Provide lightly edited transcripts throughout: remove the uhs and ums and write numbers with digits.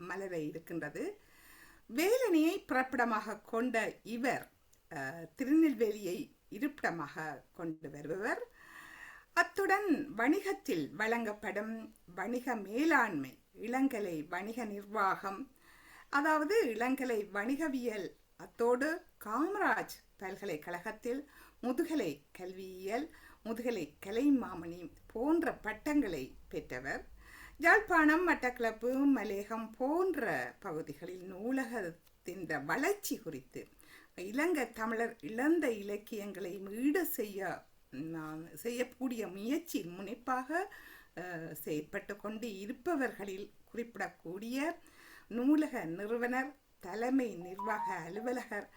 மலர இருக்கின்றது. வேலனையை பிறப்பிடமாக கொண்ட இவர் திருநெல்வேலியை இருப்பிடமாக கொண்டு வருபவர். அத்துடன் வணிகத்தில் வழங்கப்படும் வணிக மேலாண்மை, இளங்கலை வணிக நிர்வாகம், அதாவது இளங்கலை வணிகவியல், அத்தோடு காமராஜ் பல்கலைக்கழகத்தில் முதுகலை கல்வியியல், முதுகலை கலைமாமணி போன்ற பட்டங்களை பெற்றவர். யாழ்ப்பாணம், மட்டக்களப்பு, மலேகம் போன்ற பகுதிகளில் நூலகத்தின் வளர்ச்சி குறித்து இலங்கை தமிழர் இழந்த இலக்கியங்களை ஈடு செய்யக்கூடிய முயற்சி முனைப்பாக செயற்பட்டு கொண்டு இருப்பவர்களில் குறிப்பிடக்கூடிய நூலக நிறுவனர், தலைமை நிர்வாக அலுவலகர்,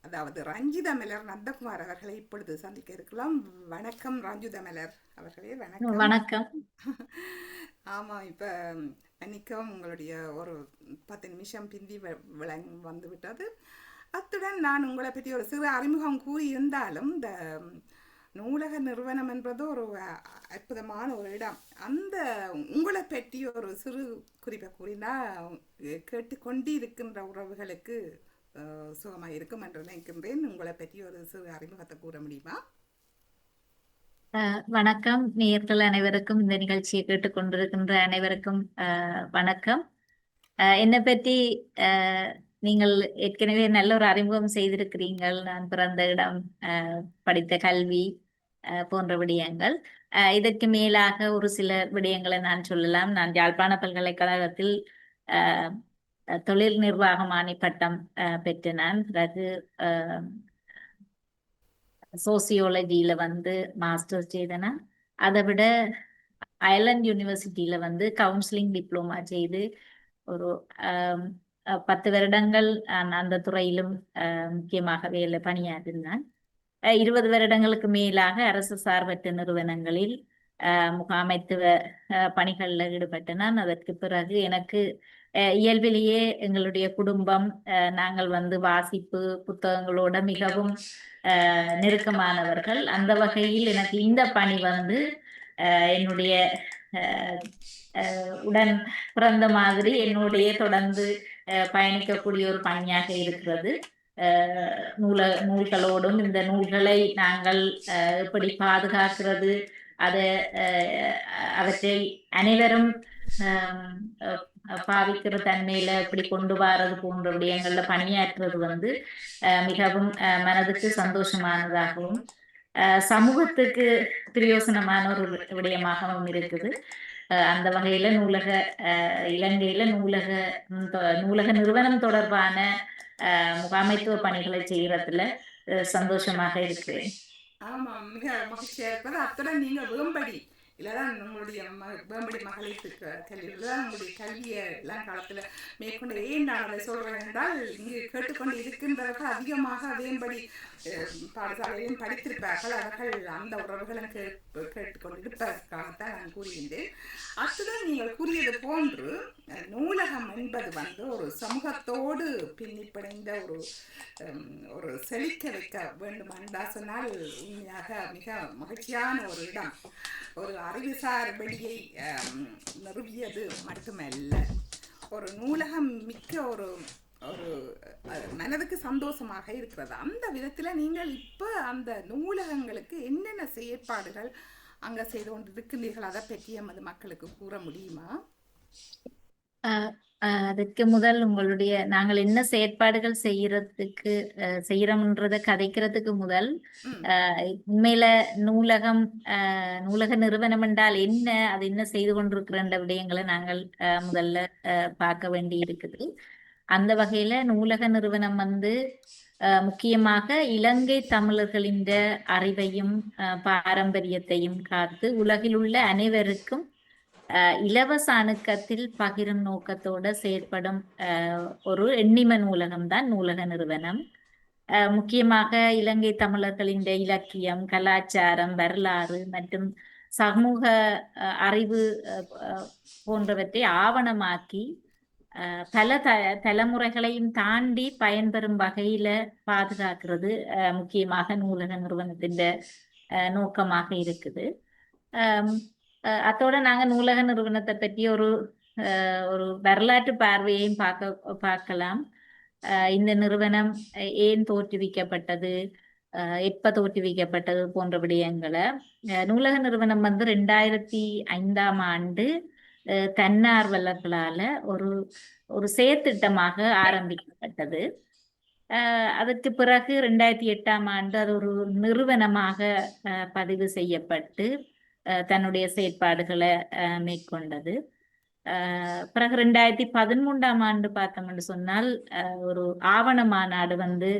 அதாவது ரஞ்சிதமலர் நந்தகுமார் அவர்களை இப்பொழுது சந்திக்க இருக்கலாம். வணக்கம் ரஞ்சிதமலர் அவர்களே. வணக்கம். வணக்கம். ஆமாம், இப்போ மன்னிக்கவும், உங்களுடைய ஒரு 10 நிமிஷம் பிந்தி வந்துவிட்டது. அத்துடன் நான் உங்களை பற்றி ஒரு சிறு அறிமுகம் கூறியிருந்தாலும், இந்த நூலக நிறுவனம் என்பது ஒரு அற்புதமான ஒரு இடம். அந்த உங்களை பற்றி ஒரு சிறு குறிப்பை கூறினால் கேட்டுக்கொண்டு இருக்கின்ற உறவுகளுக்கு சுகமாக இருக்கும் என்று நினைக்கின்றேன். உங்களை பற்றி ஒரு சிறு அறிமுகத்தை கூற முடியுமா? வணக்கம். நேயர்கள் அனைவருக்கும், இந்த நிகழ்ச்சியை கேட்டுக்கொண்டிருக்கின்ற அனைவருக்கும் வணக்கம். என்னை பற்றி நீங்கள் ஏற்கனவே நல்ல ஒரு அறிமுகம் செய்திருக்கிறீர்கள். நான் பிறந்த இடம், படித்த கல்வி போன்ற விடயங்கள். இதற்கு மேலாக ஒரு சில விடயங்களை நான் சொல்லலாம். நான் யாழ்ப்பாண பல்கலைக்கழகத்தில் தொழில் நிர்வாகமானி பட்டம் பெற்ற நான். பிறகு சோசியோலஜியில மாஸ்டர்ஸ் செய்தேன். அதை விட அயர்லாந்து யூனிவர்சிட்டியில கவுன்சிலிங் டிப்ளமா செய்து ஒரு 10 வருடங்கள் அந்த துறையிலும் முக்கியமாக வேலை பணியாற்றினான். 20 வருடங்களுக்கு மேலாக அரசு சார்பற்ற நிறுவனங்களில் முகாமைத்துவ பணிகளில் ஈடுபட்டனான். அதற்கு பிறகு எனக்கு இயல்பிலேயே எங்களுடைய குடும்பம், நாங்கள் வாசிப்பு புத்தகங்களோட மிகவும் நெருக்கமானவர்கள். அந்த வகையில் எனக்கு இந்த பணி என்னுடைய உடன் பிறந்த மாதிரி என்னுடைய தொடர்ந்து பயணிக்கக்கூடிய ஒரு பணியாக இருக்கிறது. நூல்களோடும் இந்த நூல்களை நாங்கள் எப்படி பாதுகாக்கிறது, அவற்றை அனைவரும் பாவிக்கிற தன்மையில எப்படி கொண்டு வாரது போன்ற விடயங்கள்ல பணியாற்றுறது மிகவும் மனதுக்கு சந்தோஷமானதாகவும் சமூகத்துக்கு பிரயோசனமான ஒரு விடயமாகவும் இருக்குது. அந்த வகையில இலங்கையில நூலக நிறுவனம் தொடர்பான முகாமைத்துவ பணிகளை செய்யறதுல சந்தோஷமாக இருக்கிறேன். ஆமா, மிக மகிழ்ச்சியா இருப்பது. அத்துடன் நீங்க வேம்படி இல்லதான் உங்களுடைய வேம்படி மகளிர் கல்விதான் உங்களுடைய கல்வியை எல்லாம் காலத்துல மேற்கொண்டு. ஏன் நான் அதை சொல்றேன் என்றால், இங்கு கேட்டுக்கொண்டு இருக்கின்றவர்கள் அதிகமாக வேம்படி பாடசாலையிலும் படித்திருப்பார்கள். அவர்கள் அந்த உறவுகளும் கேட்டுக்கொண்டு இருப்பதற்காகத்தான் நான் கூறுகின்றேன். அத்துடன் நீங்கள் கூறியது போன்று நூலகம் என்பது ஒரு சமூகத்தோடு பின்னிப்படைந்த ஒரு செழிக்க வைக்க வேண்டும் என்றா சொன்னால் உண்மையாக மிக மகிழ்ச்சியான ஒரு இடம். ஒரு அறிவுசார் வெளியை நிறுவியது மட்டுமல்ல, ஒரு நூலகம் மிக்க ஒரு மனதுக்கு சந்தோஷமாக இருக்கிறது. அந்த விதத்தில் நீங்கள் இப்போ அந்த நூலகங்களுக்கு என்னென்ன செயற்பாடுகள் அங்கே செய்து கொண்டு இருக்கின்றீர்கள், அதை பற்றி எமது மக்களுக்கு கூற முடியுமா? அதுக்கு முதல் நாங்கள் என்ன செயற்பாடுகள் செய்யறோம்ன்றத கதைக்கிறதுக்கு முதல் உண்மையில நூலக நிறுவனம் என்றால் என்ன, அது என்ன செய்து கொண்டிருக்கிற விடயங்களை நாங்கள் முதல்ல பார்க்க வேண்டி இருக்குது. அந்த வகையில நூலக நிறுவனம் முக்கியமாக இலங்கை தமிழர்களின் அறிவையும் பாரம்பரியத்தையும் காத்து உலகில் உள்ள அனைவருக்கும் இலவச அணுக்கத்தில் பகிரும் நோக்கத்தோட செயற்படும் ஒரு எண்ணிம நூலகம்தான் நூலக நிறுவனம். முக்கியமாக இலங்கை தமிழர்களின் இலக்கியம், கலாச்சாரம், வரலாறு மற்றும் சமூக அறிவு போன்றவற்றை ஆவணமாக்கி பல தலைமுறைகளையும் தாண்டி பயன்பெறும் வகையில பாதுகாக்கிறது முக்கியமாக நூலக நிறுவனத்தின் நோக்கமாக இருக்குது. அத்தோட நாங்க நூலக நிறுவனத்தை பற்றி ஒரு ஒரு வரலாற்று பார்வையையும் பார்க்கலாம். இந்த நிறுவனம் ஏன் தோற்றுவிக்கப்பட்டது, எப்ப தோற்றுவிக்கப்பட்டது போன்ற விடயங்களை. நூலக நிறுவனம் வந்து 2005ஆம் ஆண்டு தன்னார்வலர்களால ஒரு ஒரு செயற்திட்டமாக ஆரம்பிக்கப்பட்டது. அதற்கு பிறகு 2008ஆம் ஆண்டு அது ஒரு நிறுவனமாக பதிவு செய்யப்பட்டு தன்னுடைய செயற்பாடுகளை மேற்கொண்டது. பிறகு 2013ஆம் ஆண்டு பார்த்தோம்னு சொன்னால் ஒரு ஆவண மாநாடு வந்து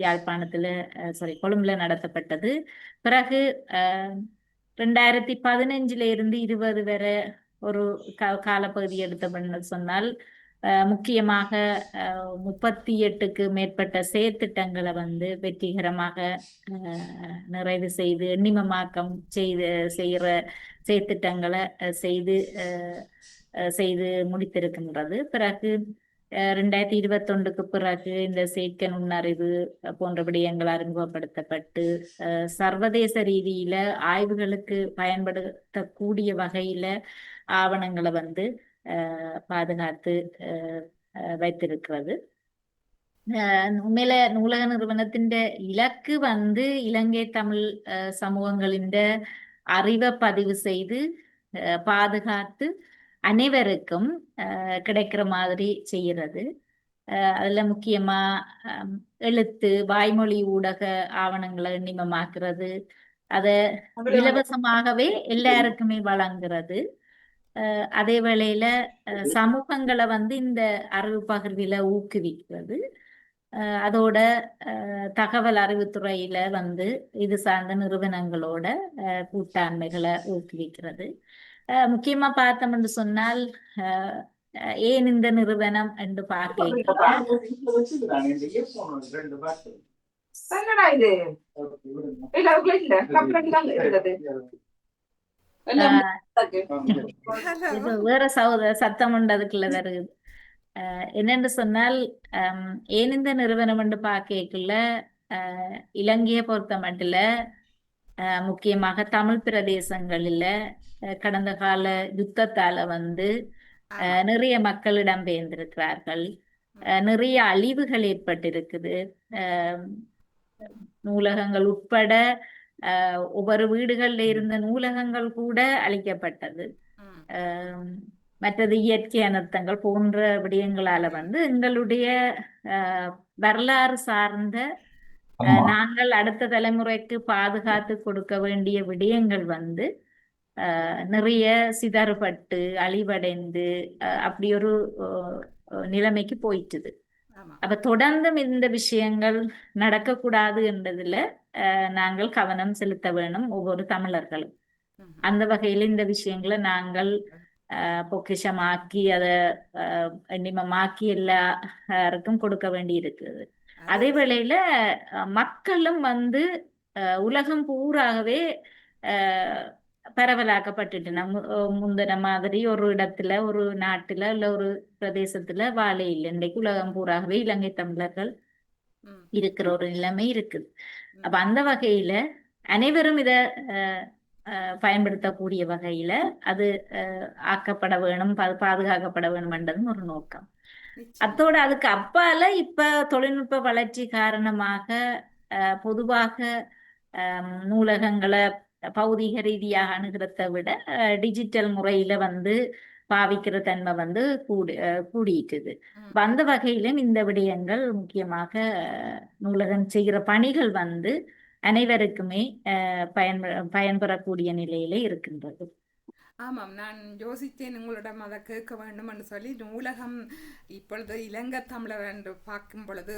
யாழ்ப்பாணத்துல கொழும்புல நடத்தப்பட்டது. பிறகு 2015 இருந்து 20 வரை ஒரு காலப்பகுதி எடுத்தோம்னு சொன்னால் முக்கியமாக 38க்கு மேற்பட்ட செயற்திட்டங்களை வந்து வெற்றிகரமாக நிறைவு செய்து எண்ணிமமாக்கம் செய்கிற செயற்திட்டங்களை செய்து முடித்திருக்கின்றது. பிறகு 2021க்கு பிறகு இந்த செயற்கை நுண்ணறிவு போன்ற விடயங்கள் அறிமுகப்படுத்தப்பட்டு சர்வதேச ரீதியில ஆய்வுகளுக்கு பயன்படுத்தக்கூடிய வகையில ஆவணங்களை வந்து பாதுகாத்து வைத்திருக்கிறது. உண்மையில நூலக நிறுவனத்தின் இலக்கு வந்து இலங்கை தமிழ் சமூகங்களின் அறிவை பதிவு செய்து பாதுகாத்து அனைவருக்கும் கிடைக்கிற மாதிரி செய்கிறது. அதுல முக்கியமா எழுத்து வாய்மொழி ஊடக ஆவணங்களை எண்ணிமமாக்குறது, அதை இலவசமாகவே எல்லாருக்குமே வழங்குறது. அதே வேளையில சமூகங்களை வந்து இந்த அறிவு பகிர்வில ஊக்குவிக்கிறது. அதோட தகவல் அறிவுத்துறையில வந்து இது சார்ந்த நிறுவனங்களோட கூட்டாண்மைகளை ஊக்குவிக்கிறது. முக்கியமா பார்த்தோம்னு சொன்னால் ஏன் இந்த நிறுவனம் என்று பார்க்க வேற சத்தம் உண்டதுக்குள்ள வருது. என்னென்று சொன்னால் ஏன் இந்த நிறுவனம் என்று பார்க்கல இலங்கையை பொறுத்த மட்டும் முக்கியமாக தமிழ் பிரதேசங்களில கடந்த கால யுத்தத்தால வந்து நிறைய மக்கள் இடம்பெயர்ந்திருக்கிறார்கள். நிறைய அழிவுகள் ஏற்பட்டிருக்குது. நூலகங்கள் உட்பட ஒவ்வொரு வீடுகள்ல இருந்த நூலகங்கள் கூட அழிக்கப்பட்டது. மற்றது இயற்கை அனர்த்தங்கள் போன்ற விடயங்களால வந்து எங்களுடைய வரலாறு சார்ந்த நாங்கள் அடுத்த தலைமுறைக்கு பாதுகாத்து கொடுக்க வேண்டிய விடயங்கள் வந்து நிறைய சிதறுபட்டு அழிவடைந்து அப்படி ஒரு நிலைமைக்கு போயிட்டுது. அப்ப தொடர்ந்தும் இந்த விஷயங்கள் நடக்கக்கூடாது என்றதுல நாங்கள் கவனம் செலுத்த வேணும் ஒவ்வொரு தமிழர்களும். அந்த வகையில இந்த விஷயங்களை நாங்கள் பொக்கிஷமாக்கி அதை எண்ணிமமாக்கி எல்லாருக்கும் கொடுக்க வேண்டி இருக்குது. அதே வேளையில மக்களும் வந்து உலகம் பூராகவே பரவலாக்கப்பட்டுட்டு முந்தின மாதிரி ஒரு இடத்துல ஒரு நாட்டுல இல்ல ஒரு பிரதேசத்துல வாழை இல்லை. இன்றைக்கு உலகம் பூராகவே இலங்கை தமிழர்கள் இருக்கிற ஒரு நிலைமை இருக்குது. அப்ப அந்த வகையில அனைவரும் இத பயன்படுத்தக்கூடிய வகையில அது ஆக்கப்பட வேணும், பாதுகாக்கப்பட வேணும் என்றதும் ஒரு நோக்கம். அத்தோட அதுக்கு அப்பால இப்ப தொழில்நுட்ப வளர்ச்சி காரணமாக பொதுவாக நூலகங்களை பௌதிக ரீதியாக அணுகிறத விட டிஜிட்டல் முறையில வந்து பாவிக்கிற தன்மை வந்து கூடிட்டுது. அந்த வகையிலும் இந்த விடயங்கள் முக்கியமாக நூலகம் செய்கிற பணிகள் வந்து அனைவருக்குமே பயன்பெறக்கூடிய நிலையில இருக்கின்றது. ஆமாம், நான் யோசித்தேன் உங்களிடம் அதை கேட்க வேண்டும் என்று சொல்லி. நூலகம் இப்பொழுது இலங்கை தமிழர் என்று பார்க்கும் பொழுது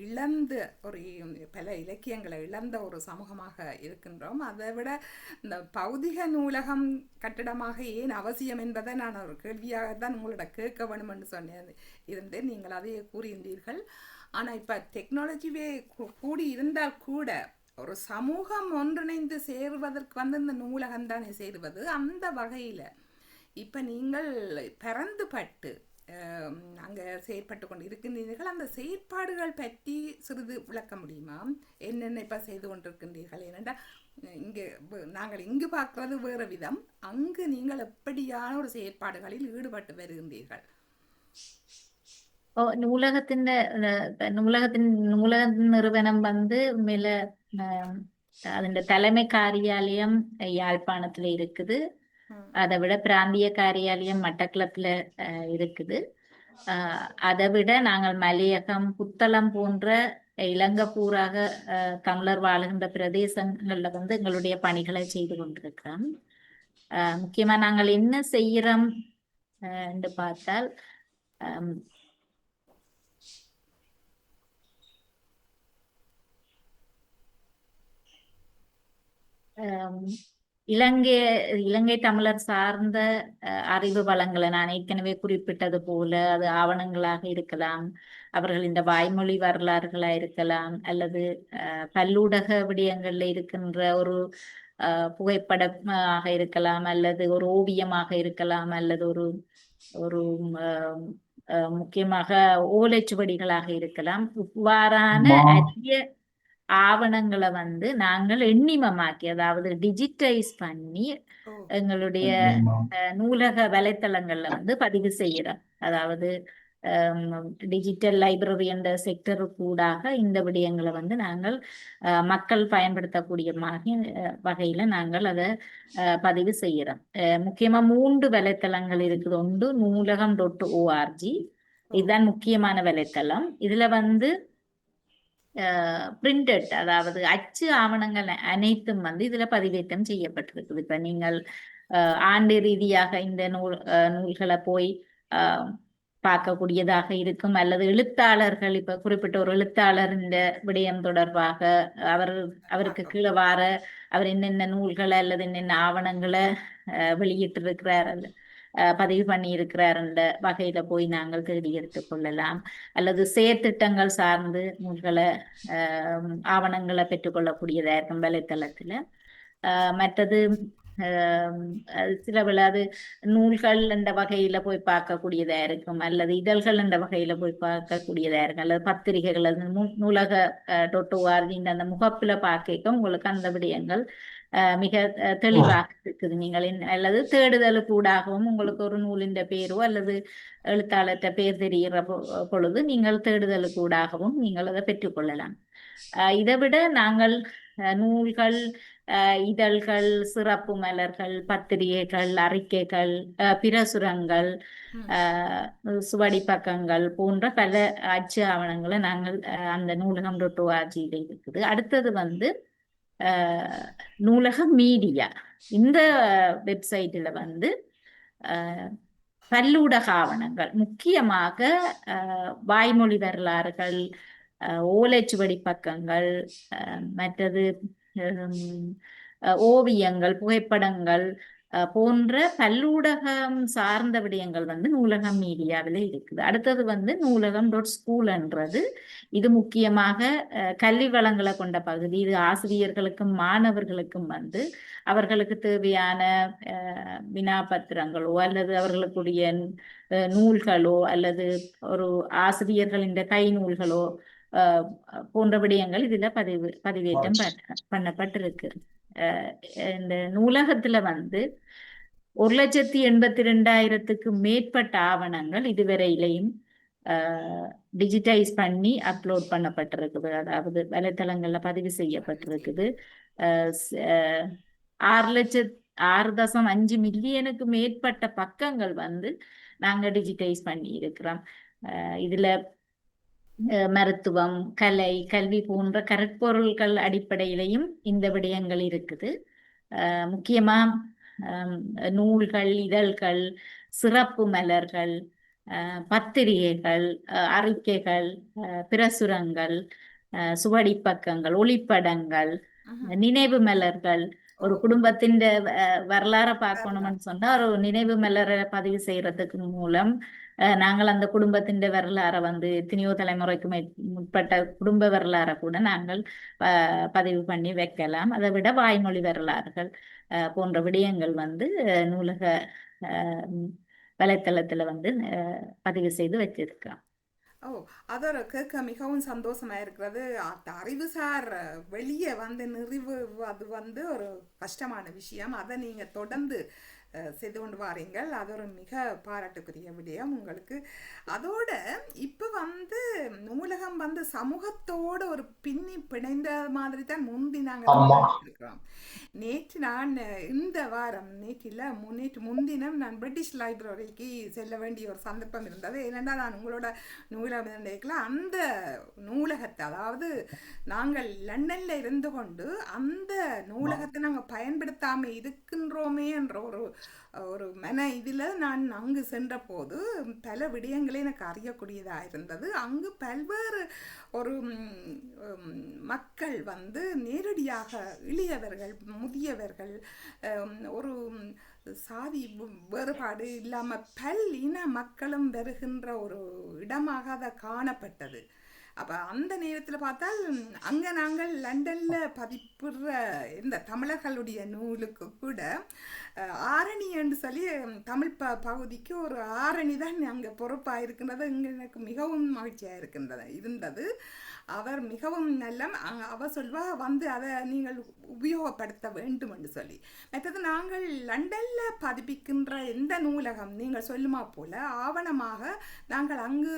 இழந்து பல இலக்கியங்களை இழந்த ஒரு சமூகமாக இருக்கின்றோம். அதை விட இந்த பௌதிக நூலகம் கட்டிடமாக ஏன் அவசியம் என்பதை நான் ஒரு கேள்வியாகத்தான் உங்களோட கேட்க வேண்டும் என்று சொன்னேன் இருந்தேன். நீங்கள் அதையே கூறியிருந்தீர்கள். ஆனால் இப்போ டெக்னாலஜிவே கூடி இருந்தால் கூட ஒரு சமூகம் ஒன்றிணைந்து சேருவதற்கு வந்து இந்த நூலகம் தானே சேருவது. அந்த வகையில் இப்போ நீங்கள் பரந்துபட்டு அங்கே செயற்பட்டு கொண்டு இருக்கின்றீர்கள். அந்த செயற்பாடுகள் பற்றி சிறிது விளக்க முடியுமா? என்னென்ன இப்போ செய்து கொண்டிருக்கின்றீர்கள்? ஏனென்றால் இங்கே நாங்கள் இங்கு பார்க்கறது வேறு விதம், அங்கு நீங்கள் எப்படியான ஒரு செயற்பாடுகளில் ஈடுபட்டு வருகின்றீர்கள்? நூலகத்தின் நூலக நிறுவனம் வந்து மேல அதோட தலைமை காரியாலயம் யாழ்ப்பாணத்துல இருக்குது. அதை விட பிராந்திய காரியாலயம் மட்டக்களப்புல இருக்குது. அதை விட நாங்கள் மலையகம், புத்தளம் போன்ற இலங்கைப்பூராக தமிழர் வாழுகின்ற பிரதேசங்கள்ல வந்து எங்களுடைய பணிகளை செய்து கொண்டிருக்கிறோம். முக்கியமா நாங்கள் என்ன செய்யறோம் என்று பார்த்தால், இலங்கை தமிழர் சார்ந்த அறிவு வளங்களை நான் ஏற்கனவே குறிப்பிட்டது போல அது ஆவணங்களாக இருக்கலாம், அவர்கள் இந்த வாய்மொழி வரலாறுகளா இருக்கலாம், அல்லது பல்லூடக விடயங்கள்ல இருக்கின்ற ஒரு புகைப்படமாக இருக்கலாம், அல்லது ஒரு ஓவியமாக இருக்கலாம், அல்லது ஒரு ஒரு முக்கியமாக ஓலைச்சுவடிகளாக இருக்கலாம். இவ்வாறான அரிய ஆவணங்களை வந்து நாங்கள் எண்ணிமமாக்கி, அதாவது டிஜிட்டைஸ் பண்ணி எங்களுடைய நூலக வலைத்தளங்கள்ல வந்து பதிவு செய்யறோம். அதாவது டிஜிட்டல் லைப்ரரி என்ற செக்டர் கூடாக இந்த விடயங்களை வந்து நாங்கள் மக்கள் பயன்படுத்தக்கூடிய வகையில நாங்கள் அதை பதிவு செய்யறோம். முக்கியமா 3 வலைத்தளங்கள் இருக்குது. ஒன்று நூலகம்.org, இதுதான் முக்கியமான வலைத்தளம். இதுல வந்து பிரிண்டட், அதாவது அச்சு ஆவணங்கள் அனைத்தும் வந்து இதுல பதிவேற்றம் செய்யப்பட்டிருக்குது. இப்ப நீங்கள் ஆண்டு ரீதியாக இந்த நூல்களை போய் பார்க்கக்கூடியதாக இருக்கும், அல்லது எழுத்தாளர்கள் இப்ப குறிப்பிட்ட ஒரு எழுத்தாளர் இந்த விடயம் தொடர்பாக அவருக்கு கீழே வார அவர் என்னென்ன நூல்களை அல்லது என்னென்ன ஆவணங்களை வெளியிட்டு இருக்கிறார், பதிவு பண்ணி இருக்கிறார் என்ற வகையில போய் நாங்கள் தேடி எடுத்துக் கொள்ளலாம். அல்லது செயற்திட்டங்கள் சார்ந்து நூல்களை ஆவணங்களை பெற்றுக்கொள்ளக்கூடியதா இருக்கும் வலைத்தளத்துல. மற்றது சில விழாது நூல்கள் என்ற வகையில போய் பார்க்கக்கூடியதா இருக்கும், அல்லது இதழ்கள் என்ற வகையில போய் பார்க்கக்கூடியதா இருக்கும், அல்லது பத்திரிகைகள், அல்லது நூலக.org அந்த முகப்புல பார்க்க உங்களுக்கு அந்த விடயங்கள் மிக தெளிவாக இருக்குது. நீங்கள் அல்லது தேடுதல் கூடாகவும் உங்களுக்கு ஒரு நூலின் பேரோ அல்லது எழுத்தாளர்கிட்ட பேர் தெரிகிற பொழுது நீங்கள் தேடுதல் கூடாகவும் நீங்கள் அதை பெற்றுக்கொள்ளலாம். இதை விட நாங்கள் நூல்கள், இதழ்கள், சிறப்பு மலர்கள், பத்திரிகைகள், அறிக்கைகள், பிரசுரங்கள், சுவடி பக்கங்கள் போன்ற பல அச்சு ஆவணங்களை நாங்கள் அந்த நூலகம்.org இருக்குது. அடுத்தது வந்து நூலக மீடியா. இந்த வெப்சைட்ல வந்து பல்லூடக ஆவணங்கள், முக்கியமாக வாய்மொழி வரலாறுகள், ஓலைச்சுவடி பக்கங்கள், மற்றது ஓவியங்கள், புகைப்படங்கள் போன்ற பல்லூடகம் சார்ந்த விடயங்கள் வந்து நூலகம் மீடியாவில் இருக்குது. அடுத்தது வந்து நூலகம்.school, இது முக்கியமாக கல்வி வளங்களை கொண்ட பகுதி. இது ஆசிரியர்களுக்கும் மாணவர்களுக்கும் வந்து அவர்களுக்கு தேவையான வினாபத்திரங்களோ அல்லது அவர்களுக்குரிய நூல்களோ அல்லது ஒரு ஆசிரியர்களின் கை நூல்களோ போன்ற விடயங்கள் இதுல பதிவேற்றம் பண்ணப்பட்டிருக்கு. இந்த நூலகத்துல வந்து 1,82,000 மேற்பட்ட ஆவணங்கள் இதுவரையிலையும் டிஜிட்டைஸ் பண்ணி அப்லோட் பண்ணப்பட்டிருக்குது, அதாவது வலைத்தளங்கள்ல பதிவு செய்யப்பட்டிருக்குது. 6.5 மில்லியனுக்கு மேற்பட்ட பக்கங்கள் வந்து நாங்க டிஜிட்டைஸ் பண்ணி இருக்கிறோம். இதுல மருத்துவம், கலை, கல்வி போன்ற கருப்பொருள்கள் அடிப்படையிலையும் இந்த விடயங்கள் இருக்குது. முக்கியமா நூல்கள், இதழ்கள், சிறப்பு மலர்கள், பத்திரிகைகள், அறிக்கைகள், பிரசுரங்கள், சுவடி பக்கங்கள், ஒளிப்படங்கள், நினைவு மலர்கள். ஒரு குடும்பத்தின் வரலாறை பார்க்கணும்னு சொன்னா ஒரு நினைவு மலரை பதிவு செய்யறதுக்கு மூலம் நாங்கள் அந்த குடும்பத்தின் வரலாறை வந்து எத்தனையோ தலைமுறைக்கு முற்பட்ட குடும்ப வரலாறை கூட நாங்கள் பதிவு பண்ணி வைக்கலாம். அதை விட வாய்மொழி வரலாறுகள் போன்ற விடயங்கள் வந்து நூலக வலைத்தளத்துல வந்து பதிவு செய்து வச்சிருக்கோம். ஓ! அதோட கேட்க மிகவும் சந்தோஷமா இருக்கிறது. அந்த அறிவுசார் வெளிய வந்து அது வந்து ஒரு கஷ்டமான விஷயம். அத நீங்க தொடர்ந்து செய்து கொண்டு வாரீங்கள். அது ஒரு மிக பாராட்டுக்குரிய விடயம் உங்களுக்கு. அதோட இப்ப வந்து நூலகம் வந்து சமூகத்தோட ஒரு பின்னி பிணைந்த மாதிரி தான் முந்தி நாங்க ஆமா. இருக்கிறோம். நேற்று நான் இந்த வாரம் நேற்று முன்தினம் நான் பிரிட்டிஷ் லைப்ரரிக்கு செல்ல வேண்டிய ஒரு சந்தர்ப்பம் இருந்தது. ஏனென்றா நான் உங்களோட நூலகத்தில் அந்த நூலகத்தை, அதாவது நாங்கள் லண்டன்ல இருந்து கொண்டு அந்த நூலகத்தை நாங்கள் பயன்படுத்தாம இருக்கின்றோமே என்ற ஒரு ஒரு மன இதில் நான் அங்கு சென்ற போது பல விடயங்களை எனக்கு அறியக்கூடியதாக இருந்தது. அங்கு பல்வேறு ஒரு மக்கள் வந்து நேரடியாக எளியவர்கள், முதியவர்கள், ஒரு சாதி வேறுபாடு இல்லாமல் இன மக்களும் வருகின்ற ஒரு இடமாக அதை காணப்பட்டது. அப்போ அந்த நேரத்தில் பார்த்தால் அங்கே நாங்கள் லண்டனில் பதிப்புற இந்த தமிழர்களுடைய நூலுக்கு கூட ஆரணி என்று சொல்லி தமிழ் பகுதிக்கு ஒரு ஆரணி தான் அங்கே பொறுப்பாக இருக்கின்றது. இங்கே எனக்கு மிகவும் மகிழ்ச்சியாக இருந்தது. அவர் மிகவும் நல்ல அவர் சொல்வா வந்து அதை நீங்கள் உபயோகப்படுத்த வேண்டும் என்று சொல்லி. மற்றது நாங்கள் லண்டனில் பதிப்பிக்கின்ற எந்த நூலகம் நீங்கள் சொல்லுமா போல ஆவணமாக நாங்கள் அங்கு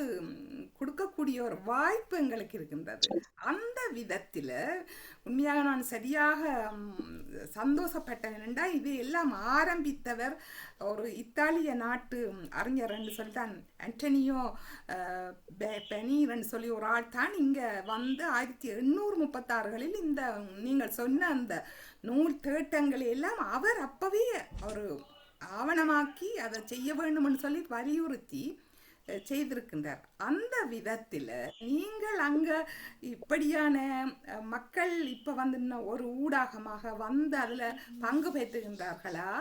கொடுக்கக்கூடிய ஒரு வாய்ப்பு எங்களுக்கு இருக்கின்றது. அந்த விதத்தில் உண்மையாக நான் சரியாக சந்தோஷப்பட்டேன். என்னென்றா இது எல்லாம் ஆரம்பித்தவர் ஒரு இத்தாலிய நாட்டு அறிஞர் என்று சொல்லித்தான், அண்டனியோ பெனீர் சொல்லி ஒரு ஆள் தான் இங்கே வந்து 1836களில் இந்த நீங்கள் சொன்ன அந்த நூல் தேட்டங்களை எல்லாம் அவர் அப்பவே ஒரு ஆவணமாக்கி அதை செய்ய வேண்டும்னு சொல்லி வலியுறுத்தி செய்திருக்கின்றார். அந்த விதத்தில் நீங்கள் அங்கே இப்படியான மக்கள் இப்போ வந்து ஒரு ஊடகமாக வந்து அதில் பங்கு பெற்றுகின்றார்களா,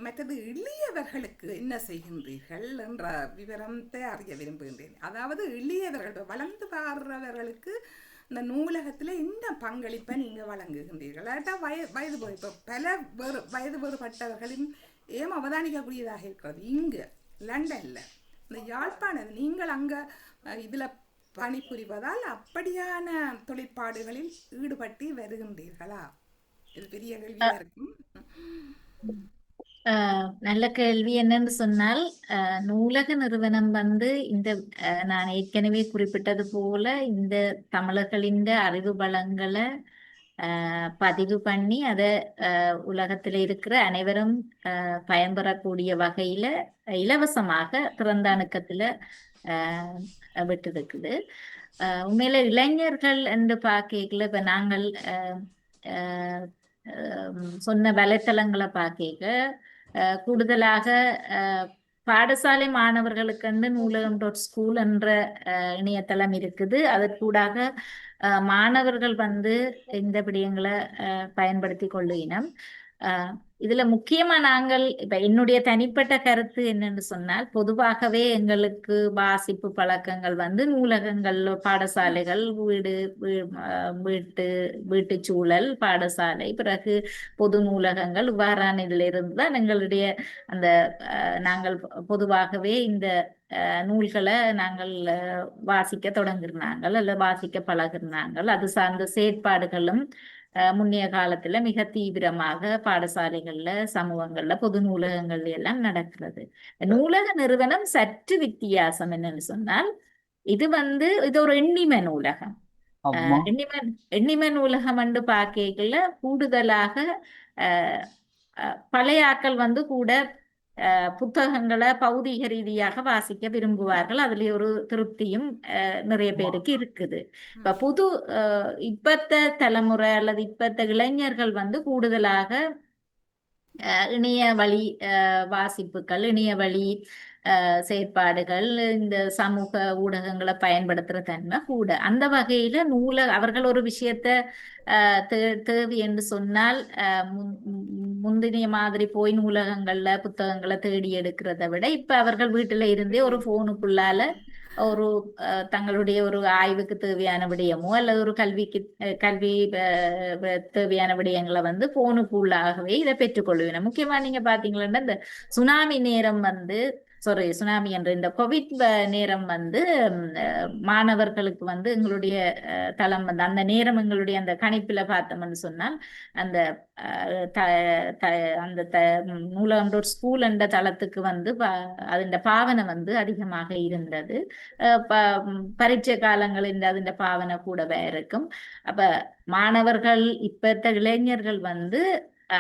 மற்றது எளியவர்களுக்கு என்ன செய்கின்றீர்கள் என்ற விவரத்தை அறிய விரும்புகின்றேன். அதாவது எளியவர்கள் வளர்ந்து வர்றவர்களுக்கு இந்த நூலகத்தில் என்ன பங்களிப்பை நீங்கள் வழங்குகின்றீர்கள்? அதான் வயது போய் இப்போ பல வயது வேறுபட்டவர்களின் ஏன் அவதானிக்கக்கூடியதாக இருக்கிறது. இங்கே லண்டனில் இந்த யாழ்ப்பாணம் நீங்கள் அங்கே இதில் பணிபுரிவதால் அப்படியான தொழிற்பாடுகளில் ஈடுபட்டு வருகின்றீர்களா? இது பெரிய கேள்வியாக இருக்கும். நல்ல கேள்வி. என்னன்னு சொன்னால் நூலக நிறுவனம் வந்து இந்த நான் ஏற்கனவே குறிப்பிட்டது போல இந்த தமிழர்களின் அறிவு வளங்களை பதிவு பண்ணி அதை உலகத்தில் இருக்கிற அனைவரும் பயன்பெறக்கூடிய வகையில இலவசமாக திறந்த அணுக்கத்துல விட்டுருக்குது. உண்மையில இளைஞர்கள் என்று பார்க்கல இப்ப நாங்கள் சொன்ன வலைத்தளங்களை பார்க்க கூடுதலாக பாடசாலை மாணவர்களுக்கு நூலகம்.ஸ்கூல் என்ற இணையதளம் இருக்குது. அதற்கூடாக மாணவர்கள் வந்து இந்த விடயங்களை பயன்படுத்தி கொள்ளுகினோம். இதுல முக்கியமா நாங்கள் இப்ப என்னுடைய தனிப்பட்ட கருத்து என்னன்னு சொன்னால், பொதுவாகவே எங்களுக்கு வாசிப்பு பழக்கங்கள் வந்து நூலகங்கள், பாடசாலைகள், வீட்டு சூழல், பாடசாலை, பிறகு பொது நூலகங்கள் இவ்வாறான இதுல இருந்துதான் எங்களுடைய அந்த நாங்கள் பொதுவாகவே இந்த நூல்களை நாங்கள் வாசிக்க தொடங்குறாங்கள் அல்ல வாசிக்க பழகுறாங்கள். அது சார்ந்த செயற்பாடுகளும் முன்னைய காலத்துல மிக தீவிரமாக பாடசாலைகள்ல, சமூகங்கள்ல, பொது நூலகங்கள்ல எல்லாம் நடக்கிறது. நூலக நிறுவனம் சற்று வித்தியாசம். என்னன்னு சொன்னால், இது ஒரு எண்ணிம நூலகம். எண்ணிம நூலகம் என்று பார்க்கல கூடுதலாக பழைய ஆக்கள் கூட புத்தகங்களை பௌதீக ரீதியாக வாசிக்க விரும்புவார்கள். அதுல ஒரு திருப்தியும் நிறைய பேருக்கு இருக்குது. இப்ப இப்பத்த தலைமுறை அல்லது இப்பத்த இளைஞர்கள் கூடுதலாக இணைய வழி வாசிப்புகள், இணைய வழி செயற்பாடுகள், இந்த சமூக ஊடகங்களை பயன்படுத்துற தன்மை கூட. அந்த வகையில அவர்கள் ஒரு விஷயத்த தேவை என்று சொன்னால் முந்தினிய மாதிரி போய் நூலகங்கள்ல புத்தகங்களை தேடி எடுக்கிறத விட இப்ப அவர்கள் வீட்டுல இருந்தே ஒரு போனுக்குள்ளால ஒரு தங்களுடைய ஒரு ஆய்வுக்கு தேவையான விடயமோ அல்லது ஒரு கல்வி தேவையான விடயங்களை வந்து போனுக்குள்ளாகவே இதை பெற்றுக்கொள்வேன். முக்கியமா நீங்க பாத்தீங்கன்னா இந்த சுனாமி நேரம் வந்து சுனாமி என்ற இந்த கோவிட் நேரம் வந்து மாணவர்களுக்கு வந்து எங்களுடைய தளம் வந்து அந்த நேரம் எங்களுடைய அந்த கணிப்புல பார்த்தோம்னு சொன்னால் அந்த அந்த நூலகண்டோர் ஸ்கூல் என்ற தளத்துக்கு வந்து அதன் பாவனை வந்து அதிகமாக இருந்தது. பரீட்சை காலங்களில் அதன் பாவனை கூடவே இருக்கும். அப்ப மாணவர்கள் இப்ப இளைஞர்கள் வந்து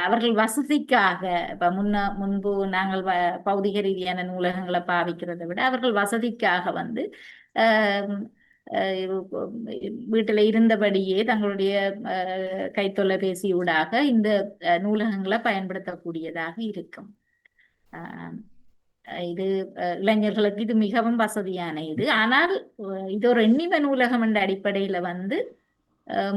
அவர்கள் வசதிக்காக இப்ப முன்பு நாங்கள் பௌதிக ரீதியான நூலகங்களை பாவிக்கிறதை விட அவர்கள் வசதிக்காக வந்து வீட்டில் இருந்தபடியே தங்களுடைய கைத்தொலைபேசியூடாக இந்த நூலகங்களை பயன்படுத்தக்கூடியதாக இருக்கும். இது இளைஞர்களுக்கு இது மிகவும் வசதியான இது. ஆனால் இது ஒரு எண்ணிம நூலகம் என்ற அடிப்படையில வந்து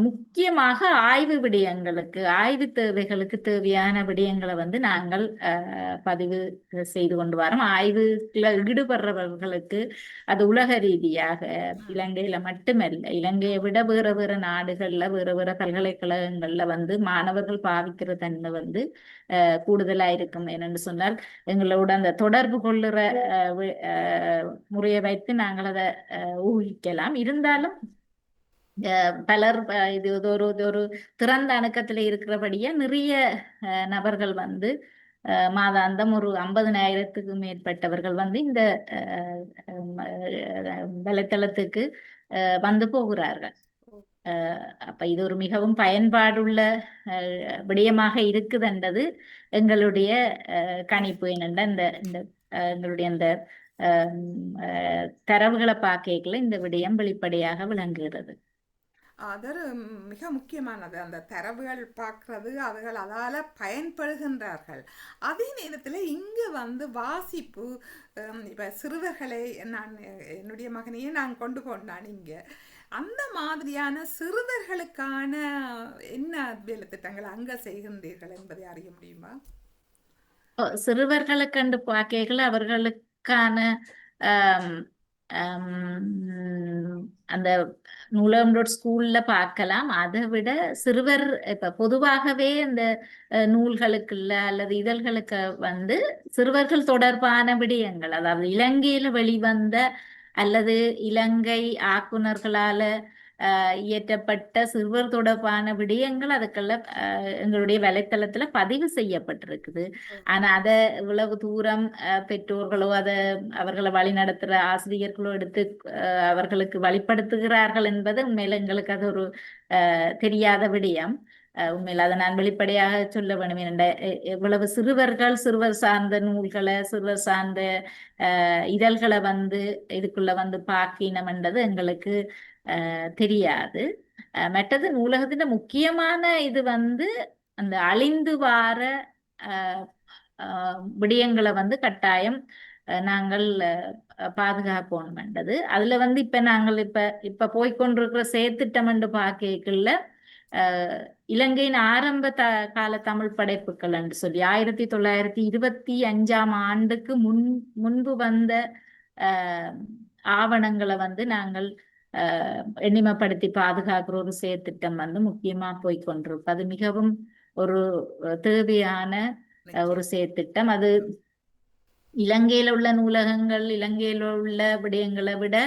முக்கியமாக ஆய்வு விடயங்களுக்கு ஆய்வு தேவைகளுக்கு தேவையான விடயங்களை வந்து நாங்கள் பதிவு செய்து கொண்டு வரோம். ஆய்வுல ஈடுபடுறவர்களுக்கு அது உலக ரீதியாக இலங்கையில மட்டுமல்ல, இலங்கையை விட வேற வேற நாடுகள்ல வேற வேற பல்கலைக்கழகங்கள்ல வந்து மாணவர்கள் பாவிக்கிற தன்மை வந்து கூடுதலா இருக்கும். என்னன்னு சொன்னால் எங்களோட அந்த தொடர்பு கொள்ளுற முறையை வைத்து நாங்கள் அதை ஊகிக்கலாம். இருந்தாலும் பலர் இது ஒரு திறந்த அணுக்கத்துல இருக்கிறபடியா நிறைய நபர்கள் வந்து மாதாந்தம் ஒரு 50,000க்கு மேற்பட்டவர்கள் வந்து இந்த வலைத்தளத்துக்கு வந்து போகிறார்கள். அப்ப இது ஒரு மிகவும் பயன்பாடுள்ள விடயமாக இருக்குதுன்றது எங்களுடைய கணிப்பு. என்னென்ன இந்த எங்களுடைய அந்த தரவுகளை பார்க்கல இந்த விடயம் வெளிப்படையாக விளங்குகிறது. அது மிக முக்கியமானது. அந்த தரவுகள் பார்க்கறது, அவர்கள் அதால் பயன்படுகின்றார்கள். அதே நேரத்தில் இங்கு வந்து வாசிப்பு, இப்போ சிறுவர்களை நான் என்னுடைய மகனையே நான் கொண்டு போனான் இங்கே. அந்த மாதிரியான சிறுவர்களுக்கான என்ன வேலை திட்டங்கள் அங்கே செய்கின்றீர்கள் என்பதை அறிய முடியுமா? சிறுவர்களை கண்டு பார்க்கல அவர்களுக்கான அந்த நூலகம் ஸ்கூல்ல பார்க்கலாம். அதை விட சிறுவர் இப்ப பொதுவாகவே இந்த நூல்களுக்குள்ள அல்லது இதழ்களுக்கு வந்து சிறுவர்கள் தொடர்பான விடயங்கள், அதாவது இலங்கையில வெளிவந்த அல்லது இலங்கை ஆக்குனர்களால இயற்றப்பட்ட சிறுவர் தொடர்பான விடயங்கள் அதுக்கெல்லாம் எங்களுடைய வலைத்தளத்துல பதிவு செய்யப்பட்டிருக்குது. ஆனா அதை இவ்வளவு தூரம் பெற்றோர்களோ அவர்களை வழி நடத்துற ஆசிரியர்களோ எடுத்து அவர்களுக்கு வழிப்படுத்துகிறார்கள் என்பது உண்மையில எங்களுக்கு அது ஒரு தெரியாத விடயம். உண்மையில அதை நான் வெளிப்படையாக சொல்ல வேண்டும். எவ்வளவு சிறுவர் சார்ந்த நூல்களை, சிறுவர் சார்ந்த இதழ்களை வந்து இதுக்குள்ள வந்து பார்க்கணும் என்றது எங்களுக்கு தெரியாது. மற்றது நூலகத்தின் முக்கியமான இது வந்து அந்த அழிந்து வார விடயங்களை வந்து கட்டாயம் நாங்கள் பாதுகாப்போம் என்றது. அதுல வந்து இப்ப நாங்கள் இப்ப போய்கொண்டிருக்கிற செயற்திட்டம் என்று பார்க்கல இலங்கையின் ஆரம்ப கால தமிழ் படைப்புகள் என்று சொல்லி 1925ஆம் ஆண்டுக்கு முன்பு வந்த ஆவணங்களை வந்து நாங்கள் எண்ணிமப்படுத்தி பாதுகாக்கிற ஒரு செயற்திட்டம் வந்து முக்கியமா போய்கொண்டிருக்கும். அது மிகவும் ஒரு தேவையான ஒரு செயற்திட்டம். அது இலங்கையில உள்ள நூலகங்கள், இலங்கையில உள்ள விடயங்களை விட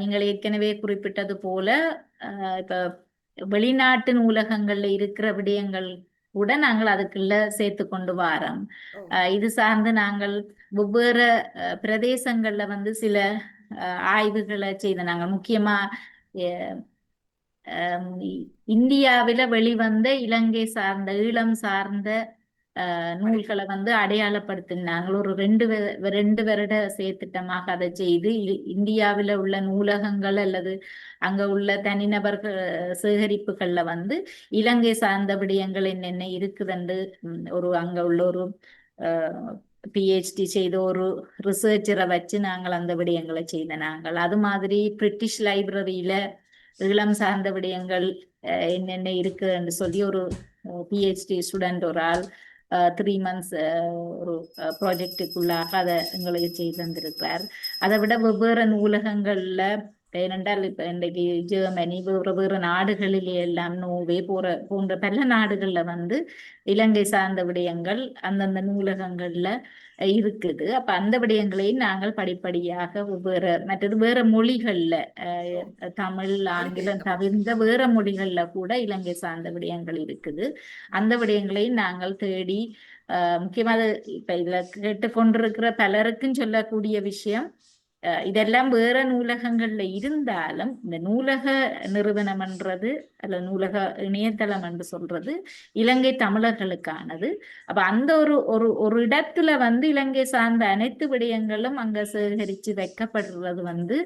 நீங்கள் ஏற்கனவே குறிப்பிட்டது போல இப்ப வெளிநாட்டு நூலகங்கள்ல இருக்கிற விடயங்கள் கூட நாங்கள் அதுக்குள்ள சேர்த்து கொண்டு வாரோம். இது சார்ந்து நாங்கள் வெவ்வேறு பிரதேசங்கள்ல வந்து சில ஆய்வுகளை செய்த நாங்கள் முக்கியமா இந்தியாவில வெளிவந்த இலங்கை சார்ந்த ஈழம் சார்ந்த நூல்களை வந்து அடையாளப்படுத்தினாங்க. ஒரு 2 வருட செயற்திட்டமாக அதை செய்து இந்தியாவில உள்ள நூலகங்கள் அல்லது அங்க உள்ள தனிநபர்கள் சேகரிப்புகள்ல வந்து இலங்கை சார்ந்த விடயங்கள் என்னென்ன இருக்குதுன்னு அங்க உள்ள ஒரு PhD செய்த ஒரு ரிசர்ச்சரை வச்சு நாங்கள் அந்த விடயங்களை செய்த நாங்கள். அது மாதிரி பிரிட்டிஷ் லைப்ரரியில ஈழம் சார்ந்த விடயங்கள் என்னென்ன இருக்குன்னு சொல்லி ஒரு PhD ஸ்டூடெண்ட் ஒரு ஆள் 3 months ஒரு ப்ராஜெக்டுக்குள்ளாக அதை எங்களுக்கு செய்து தந்திருக்கிறார். அதை விட வெவ்வேறு நூலகங்கள்ல, ஏனென்றால் இப்ப இன்றைக்கு ஜெர்மனி வேறு வேறு நாடுகளிலே எல்லாம் நோர்வே போன்ற பல நாடுகள்ல வந்து இலங்கை சார்ந்த விடயங்கள் அந்தந்த நூலகங்கள்ல இருக்குது. அப்ப அந்த விடயங்களையும் நாங்கள் படிப்படியாக மற்றது வேற மொழிகள்ல தமிழ் ஆங்கிலம் தவிர்ந்த வேற மொழிகள்ல கூட இலங்கை சார்ந்த விடயங்கள் இருக்குது. அந்த விடயங்களையும் நாங்கள் தேடி முக்கியமா இப்ப இதுல கேட்டுக்கொண்டிருக்கிற பலருக்கும் சொல்லக்கூடிய விஷயம், இதெல்லாம் வேற நூலகங்கள்ல இருந்தாலும் இந்த நூலக நிறுவனம்ன்றது அல்ல நூலக இணையதளம் என்று சொல்றது இலங்கை தமிழர்களுக்கானது. அப்ப அந்த ஒரு இடத்துல வந்து இலங்கை சார்ந்த அனைத்து விடயங்களும் அங்க சேகரித்து வைக்கப்படுறது வந்து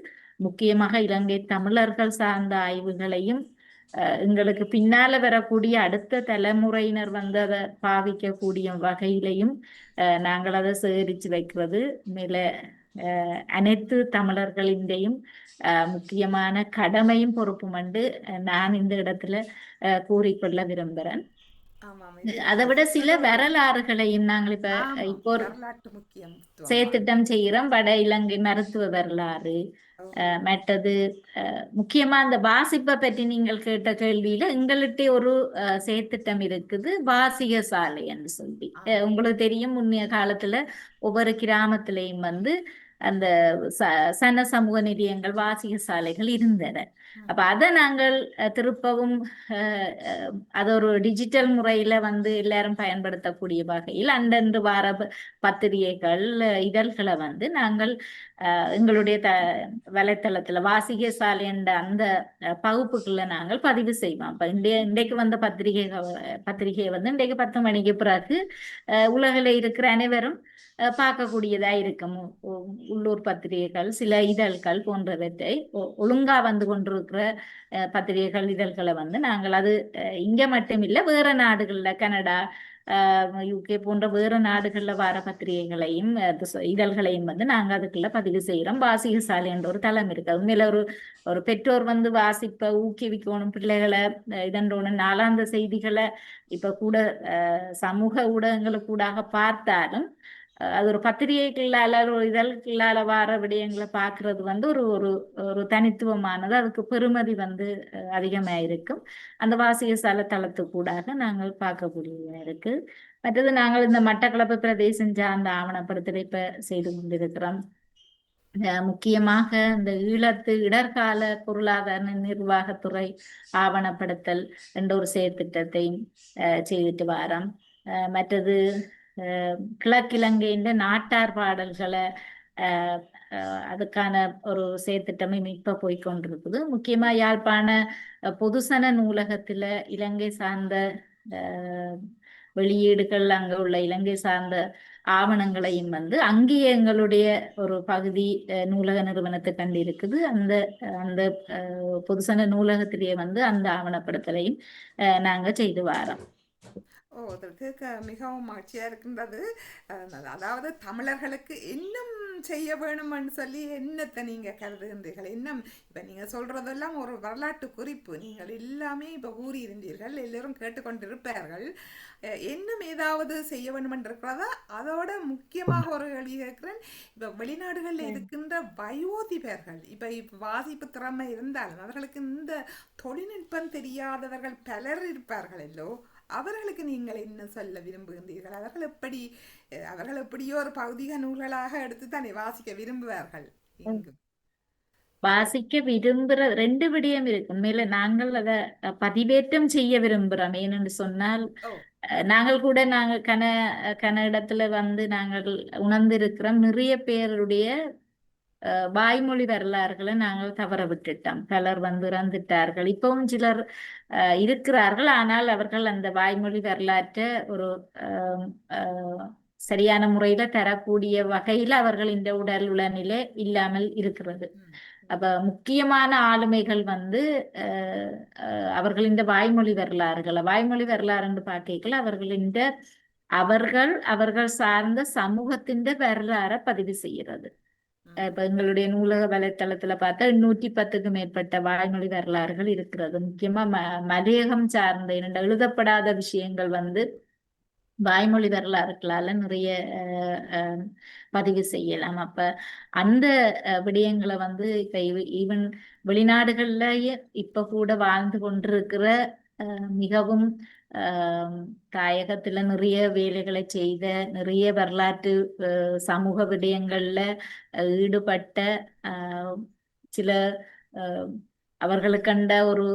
முக்கியமாக இலங்கை தமிழர்கள் சார்ந்த ஆய்வுகளையும் எங்களுக்கு பின்னால வரக்கூடிய அடுத்த தலைமுறையினர் வந்து அதை பாவிக்கக்கூடிய வகையிலையும் நாங்கள் அதை சேகரித்து வைக்கிறது மேல அனைத்து தமிழர்களின்டையும் முக்கியமான கடமையும் பொறுப்பும் வந்து நான் இந்த இடத்துல கூறிக்கொள்ள விரும்புகிறேன். அதை விட சில வரலாறுகளையும் நாங்கள் இப்போ சேர்த்திட்டம் செய்கிறோம். வட இலங்கை மருத்துவ வரலாறு, மற்றது முக்கியமா அந்த வாசிப்பை பற்றி நீங்கள் கேட்ட கேள்வியில எங்கள்கிட்ட ஒரு சேர்த்திட்டம் இருக்குது, வாசிக சாலை என்று சொல்லி. உங்களுக்கு தெரியும், முன்னைய காலத்துல ஒவ்வொரு கிராமத்திலையும் வந்து அந்த சன சமூக நிலையங்கள் வாசிக சாலைகள் இருந்தன. அப்ப அதை நாங்கள் திருப்பவும் அது ஒரு டிஜிட்டல் முறையில வந்து எல்லாரும் பயன்படுத்தக்கூடிய வகையில் அந்தன்று வார பத்திரிகைகள் இதழ்களை வந்து நாங்கள் எங்களுடைய வலைத்தளத்துல வாசிக சாலை என்ற அந்த பகுப்புக்குள்ள நாங்கள் பதிவு செய்வோம். அப்ப இன்றைக்கு வந்த பத்திரிகை வந்து இன்றைக்கு 10 மணிக்கு பிறகு உலகில் இருக்கிற அனைவரும் பார்க்கக்கூடியதா இருக்கும். உள்ளூர் பத்திரிகைகள், சில இதழ்கள் போன்றவற்றை ஒழுங்கா வந்து கொண்டிருக்கிற பத்திரிகைகள் இதழ்களை வந்து நாங்கள் அது இங்க மட்டும் இல்லை, வேற நாடுகள்ல கனடா யூகே போன்ற வேறு நாடுகள்ல வர பத்திரிகைகளையும் இதழ்களையும் வந்து நாங்க அதுக்குள்ள பதிவு செய்யறோம். வாசிக சாலை என்ற ஒரு தளம் இருக்கு. உண்மையில ஒரு பெற்றோர் வந்து வாசிப்ப ஊக்குவிக்கணும், பிள்ளைகளை இதன்றோட நாளாந்த செய்திகளை இப்ப கூட சமூக ஊடகங்களுக்கூடாக பார்த்தாலும் அது ஒரு பத்திரிகைகளால ஒரு இதழ்களால வார விடயங்களை பார்க்கறது வந்து ஒரு தனித்துவமானது, அதுக்கு பெருமதி வந்து அதிகமா இருக்கும். அந்த வாசிக சாலை தளத்துக்கூடாக நாங்கள் பார்க்கக்கூடியதா இருக்கு. மற்றது நாங்கள் இந்த மட்டக்களப்பு பிரதேசம் சார்ந்த ஆவணப்படுத்தலை இப்ப செய்து கொண்டிருக்கிறோம். முக்கியமாக இந்த ஈழத்து இடர்கால பொருளாதார நிர்வாகத்துறை ஆவணப்படுத்தல் என்ற ஒரு செயற்திட்டத்தையும் செய்துட்டு வாரோம். மற்றது கிழக்கிழங்கையின் நாட்டார் பாடல்களை அதுக்கான ஒரு செயற்திட்டமும் இப்ப போய்கொண்டிருக்குது. முக்கியமா யாழ்ப்பாண பொதுசன நூலகத்துல இலங்கை சார்ந்த வெளியீடுகள், அங்க உள்ள இலங்கை சார்ந்த ஆவணங்களையும் வந்து அங்கேயே எங்களுடைய ஒரு பகுதி நூலக நிறுவனத்தை கண்டு இருக்குது. அந்த அந்த பொதுசன நூலகத்திலேயே வந்து அந்த ஆவணப்படுத்தலையும் நாங்க செய்து வாரோம். கேட்க மிகவும் மகிழ்ச்சியா இருக்கின்றது. அதாவது தமிழர்களுக்கு இன்னும் செய்ய வேணும்னு சொல்லி என்னத்தை நீங்க கருதுகின்றீர்கள்? இன்னும் இப்ப நீங்க சொல்றதெல்லாம் ஒரு வரலாற்று குறிப்பு. நீங்கள் எல்லாமே இப்ப கூறியிருந்தீர்கள், எல்லாரும் கேட்டுக்கொண்டிருப்பார்கள். இன்னும் ஏதாவது செய்ய வேண்டும் இருக்கிறதா? அதோட முக்கியமாக ஒரு கேள்வி கேட்கிறேன். இப்ப வெளிநாடுகளில் இருக்கின்ற வயோதிபர்கள், இப்ப வாசிப்பு திறமை இருந்தாலும் அவர்களுக்கு இந்த தொழில்நுட்பம் தெரியாதவர்கள் பலர் இருப்பார்கள் இல்லோ, அவர்களுக்கு நீங்கள் என்ன சொல்ல விரும்புகின்றீர்கள்? அவர்கள் எப்படியோ ஒரு பௌதிக நூல்களாக எடுத்து தானே வாசிக்க விரும்புவார்கள். வாசிக்க விரும்புற 2 விடயம் இருக்கு. உண்மையில நாங்கள் அதை பதிவேற்றம் செய்ய விரும்புறோம். ஏனென்று சொன்னால் நாங்கள் கூட கன இடத்துல வந்து நாங்கள் உணர்ந்திருக்கிறோம், நிறைய பேருடைய வாய்மொழி வரலாறுகளை நாங்கள் தவற விட்டுட்டோம். பலர் வந்து இறந்துட்டார்கள், இப்பவும் சிலர் இருக்கிறார்கள். ஆனால் அவர்கள் அந்த வாய்மொழி வரலாற்றை ஒரு சரியான முறையில தரக்கூடிய வகையில அவர்கள் இந்த உடல் உளநிலை இல்லாமல் இருக்கிறது. அப்ப முக்கியமான ஆளுமைகள் வந்து அவர்கள் இந்த வாய்மொழி வரலாறு என்று பார்க்கல அவர்கள் சார்ந்த சமூகத்தின் வரலாறை பதிவு செய்கிறது. இப்ப எங்களுடைய நூலக வலைத்தளத்துல பார்த்தா 110க்கும் மேற்பட்ட வாய்மொழி வரலாறுகள் இருக்கிறது. முக்கியமா மலையகம் சார்ந்த எழுதப்படாத விஷயங்கள் வந்து வாய்மொழி வரலாறுகளால நிறைய பதிவு செய்யலாம். அப்ப அந்த விடயங்களை வந்து இப்ப ஈவன் வெளிநாடுகள்லயே இப்ப கூட வாழ்ந்து கொண்டிருக்கிற மிகவும் அஹ், தாயகத்துல நிறைய வேலைகளை செய்த, நிறைய வரலாற்று சமூக விடயங்கள்ல ஈடுபட்ட அஹ், சில அஹ், அவர்களுக்கண்ட ஒரு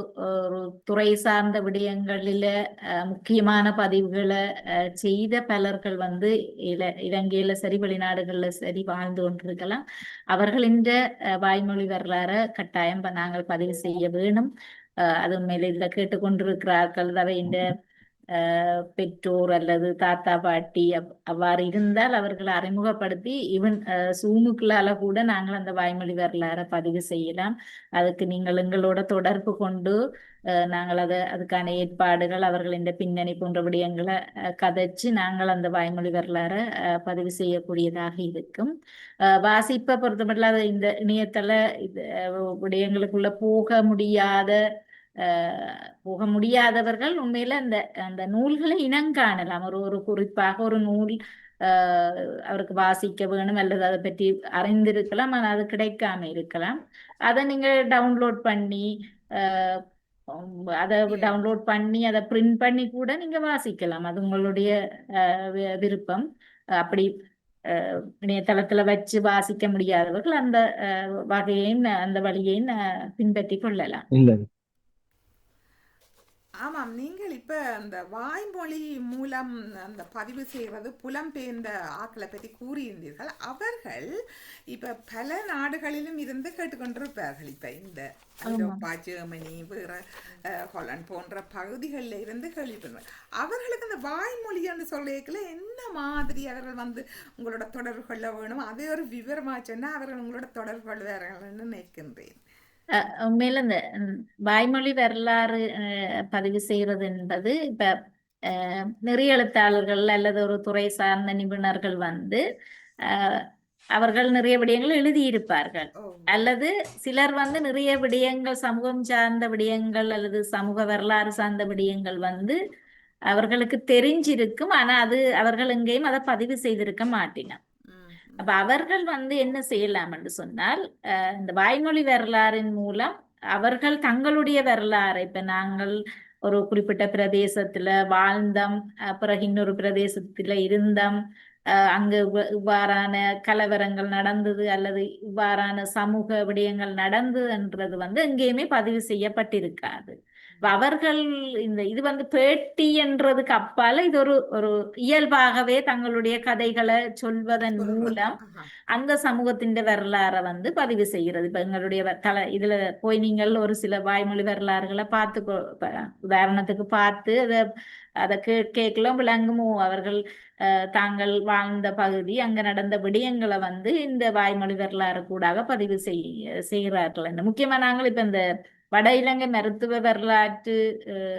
துறை சார்ந்த விடயங்களில முக்கியமான பதிவுகளை செய்த பலர்கள் வந்து இலங்கையில சரி வெளிநாடுகள்ல சரி வாழ்ந்து கொண்டிருக்கலாம். அவர்களின் வாய்மொழி வரலாற கட்டாயம் நாங்கள் பதிவு செய்ய வேணும். அது உண்மையில இதுல கேட்டுக்கொண்டிருக்கிறார்கள் அவை இந்த பெற்றோர் அல்லது தாத்தா பாட்டி அவ்வாறு இருந்தால் அவர்களை அறிமுகப்படுத்தி ஈவன் சூமுக்களால கூட நாங்கள் அந்த வாய்மொழி வரலாற பதிவு செய்யலாம். அதுக்கு நீங்கள் எங்களோட தொடர்பு கொண்டு நாங்கள் அதுக்கான ஏற்பாடுகள் அவர்களின் பின்னணி போன்ற விடயங்களை கதைச்சு நாங்கள் அந்த வாய்மொழி வரலாற பதிவு செய்யக்கூடியதாக இருக்கும். வாசிப்பை பொறுத்தமட்டில் இந்த இணையதள இது விடயங்களுக்குள்ள போக முடியாதவர்கள் உண்மையில அந்த அந்த நூல்களை இனங்காணலாம். ஒரு குறிப்பாக ஒரு நூல் அவருக்கு வாசிக்க வேணும் அல்லது அதை பற்றி அறிந்திருக்கலாம், ஆனால் அது கிடைக்காம இருக்கலாம். அதை நீங்க டவுன்லோட் பண்ணி அதை டவுன்லோட் பண்ணி அதை பிரிண்ட் பண்ணி கூட நீங்க வாசிக்கலாம். அது உங்களுடைய விருப்பம். அப்படி இணையதளத்துல வச்சு வாசிக்க முடியாதவர்கள் அந்த வகையையும் அந்த வழியையும் பின்பற்றி கொள்ளலாம். ஆமாம், நீங்கள் இப்ப அந்த வாய்மொழி மூலம் அந்த பதிவு செய்வது புலம்பெயர்ந்த ஆக்களை பற்றி கூறியிருந்தீர்கள். அவர்கள் இப்ப பல நாடுகளிலும் இருந்து கேட்டுக்கொண்டிருப்பார்கள். இப்ப இந்த ஐரோப்பா, ஜெர்மனி, வேற ஹாலண்ட் போன்ற பகுதிகளில் இருந்து கேள்விப்படுவார். அவர்களுக்கு அந்த வாய்மொழி என்று சொல்லிக்கல என்ன மாதிரி அவர்கள் வந்து உங்களோட தொடர்பு கொள்ள வேணும், அதே ஒரு விவரமா சொன்னா அவர்கள் உங்களோட தொடர்பு கொள்வார்கள் நினைக்கின்றேன். உண்மையில இந்த வாய்மொழி வரலாறு பதிவு செய்யறது என்பது இப்ப நிறைய எழுத்தாளர்கள் அல்லது ஒரு துறை சார்ந்த நிபுணர்கள் வந்து அவர்கள் நிறைய விடயங்கள் எழுதியிருப்பார்கள். அல்லது சிலர் வந்து நிறைய விடயங்கள் சமூகம் சார்ந்த விடயங்கள் அல்லது சமூக வரலாறு சார்ந்த விடயங்கள் வந்து அவர்களுக்கு தெரிஞ்சிருக்கும், ஆனா அது அவர்கள் எங்கேயும் அதை பதிவு செய்திருக்க மாட்டினார். அப்ப அவர்கள் வந்து என்ன செய்யலாம் என்று சொன்னால் இந்த வாய்மொழி வரலாறின் மூலம் அவர்கள் தங்களுடைய வரலாறு, இப்ப நாங்கள் ஒரு குறிப்பிட்ட பிரதேசத்துல வாழ்ந்தோம், பிறகு இன்னொரு பிரதேசத்துல இருந்தோம், அங்கு இவ்வாறான கலவரங்கள் நடந்தது அல்லது இவ்வாறான சமூக விடயங்கள் நடந்ததுன்றது வந்து எங்கேயுமே பதிவு செய்யப்பட்டிருக்காது. அவர்கள் இது வந்து பேட்டி என்றதுக்கு அப்பால இது ஒரு இயல்பாகவே தங்களுடைய கதைகளை சொல்வதன் மூலம் அந்த சமூகத்தின் வரலாற வந்து பதிவு செய்கிறது. இப்ப எங்களுடைய இதுல போய் நீங்கள் ஒரு சில வாய்மொழி வரலாறுகளை பார்த்து உதாரணத்துக்கு பார்த்து அதை கேட்கலாம் விளங்குமோ அவர்கள் தாங்கள் வாழ்ந்த பகுதி அங்க நடந்த விடயங்களை வந்து இந்த வாய்மொழி வரலாறு கூடாக பதிவு செய்கிறார்கள். முக்கியமா நாங்கள் இப்ப இந்த வட இலங்கை மருத்துவ வரலாற்று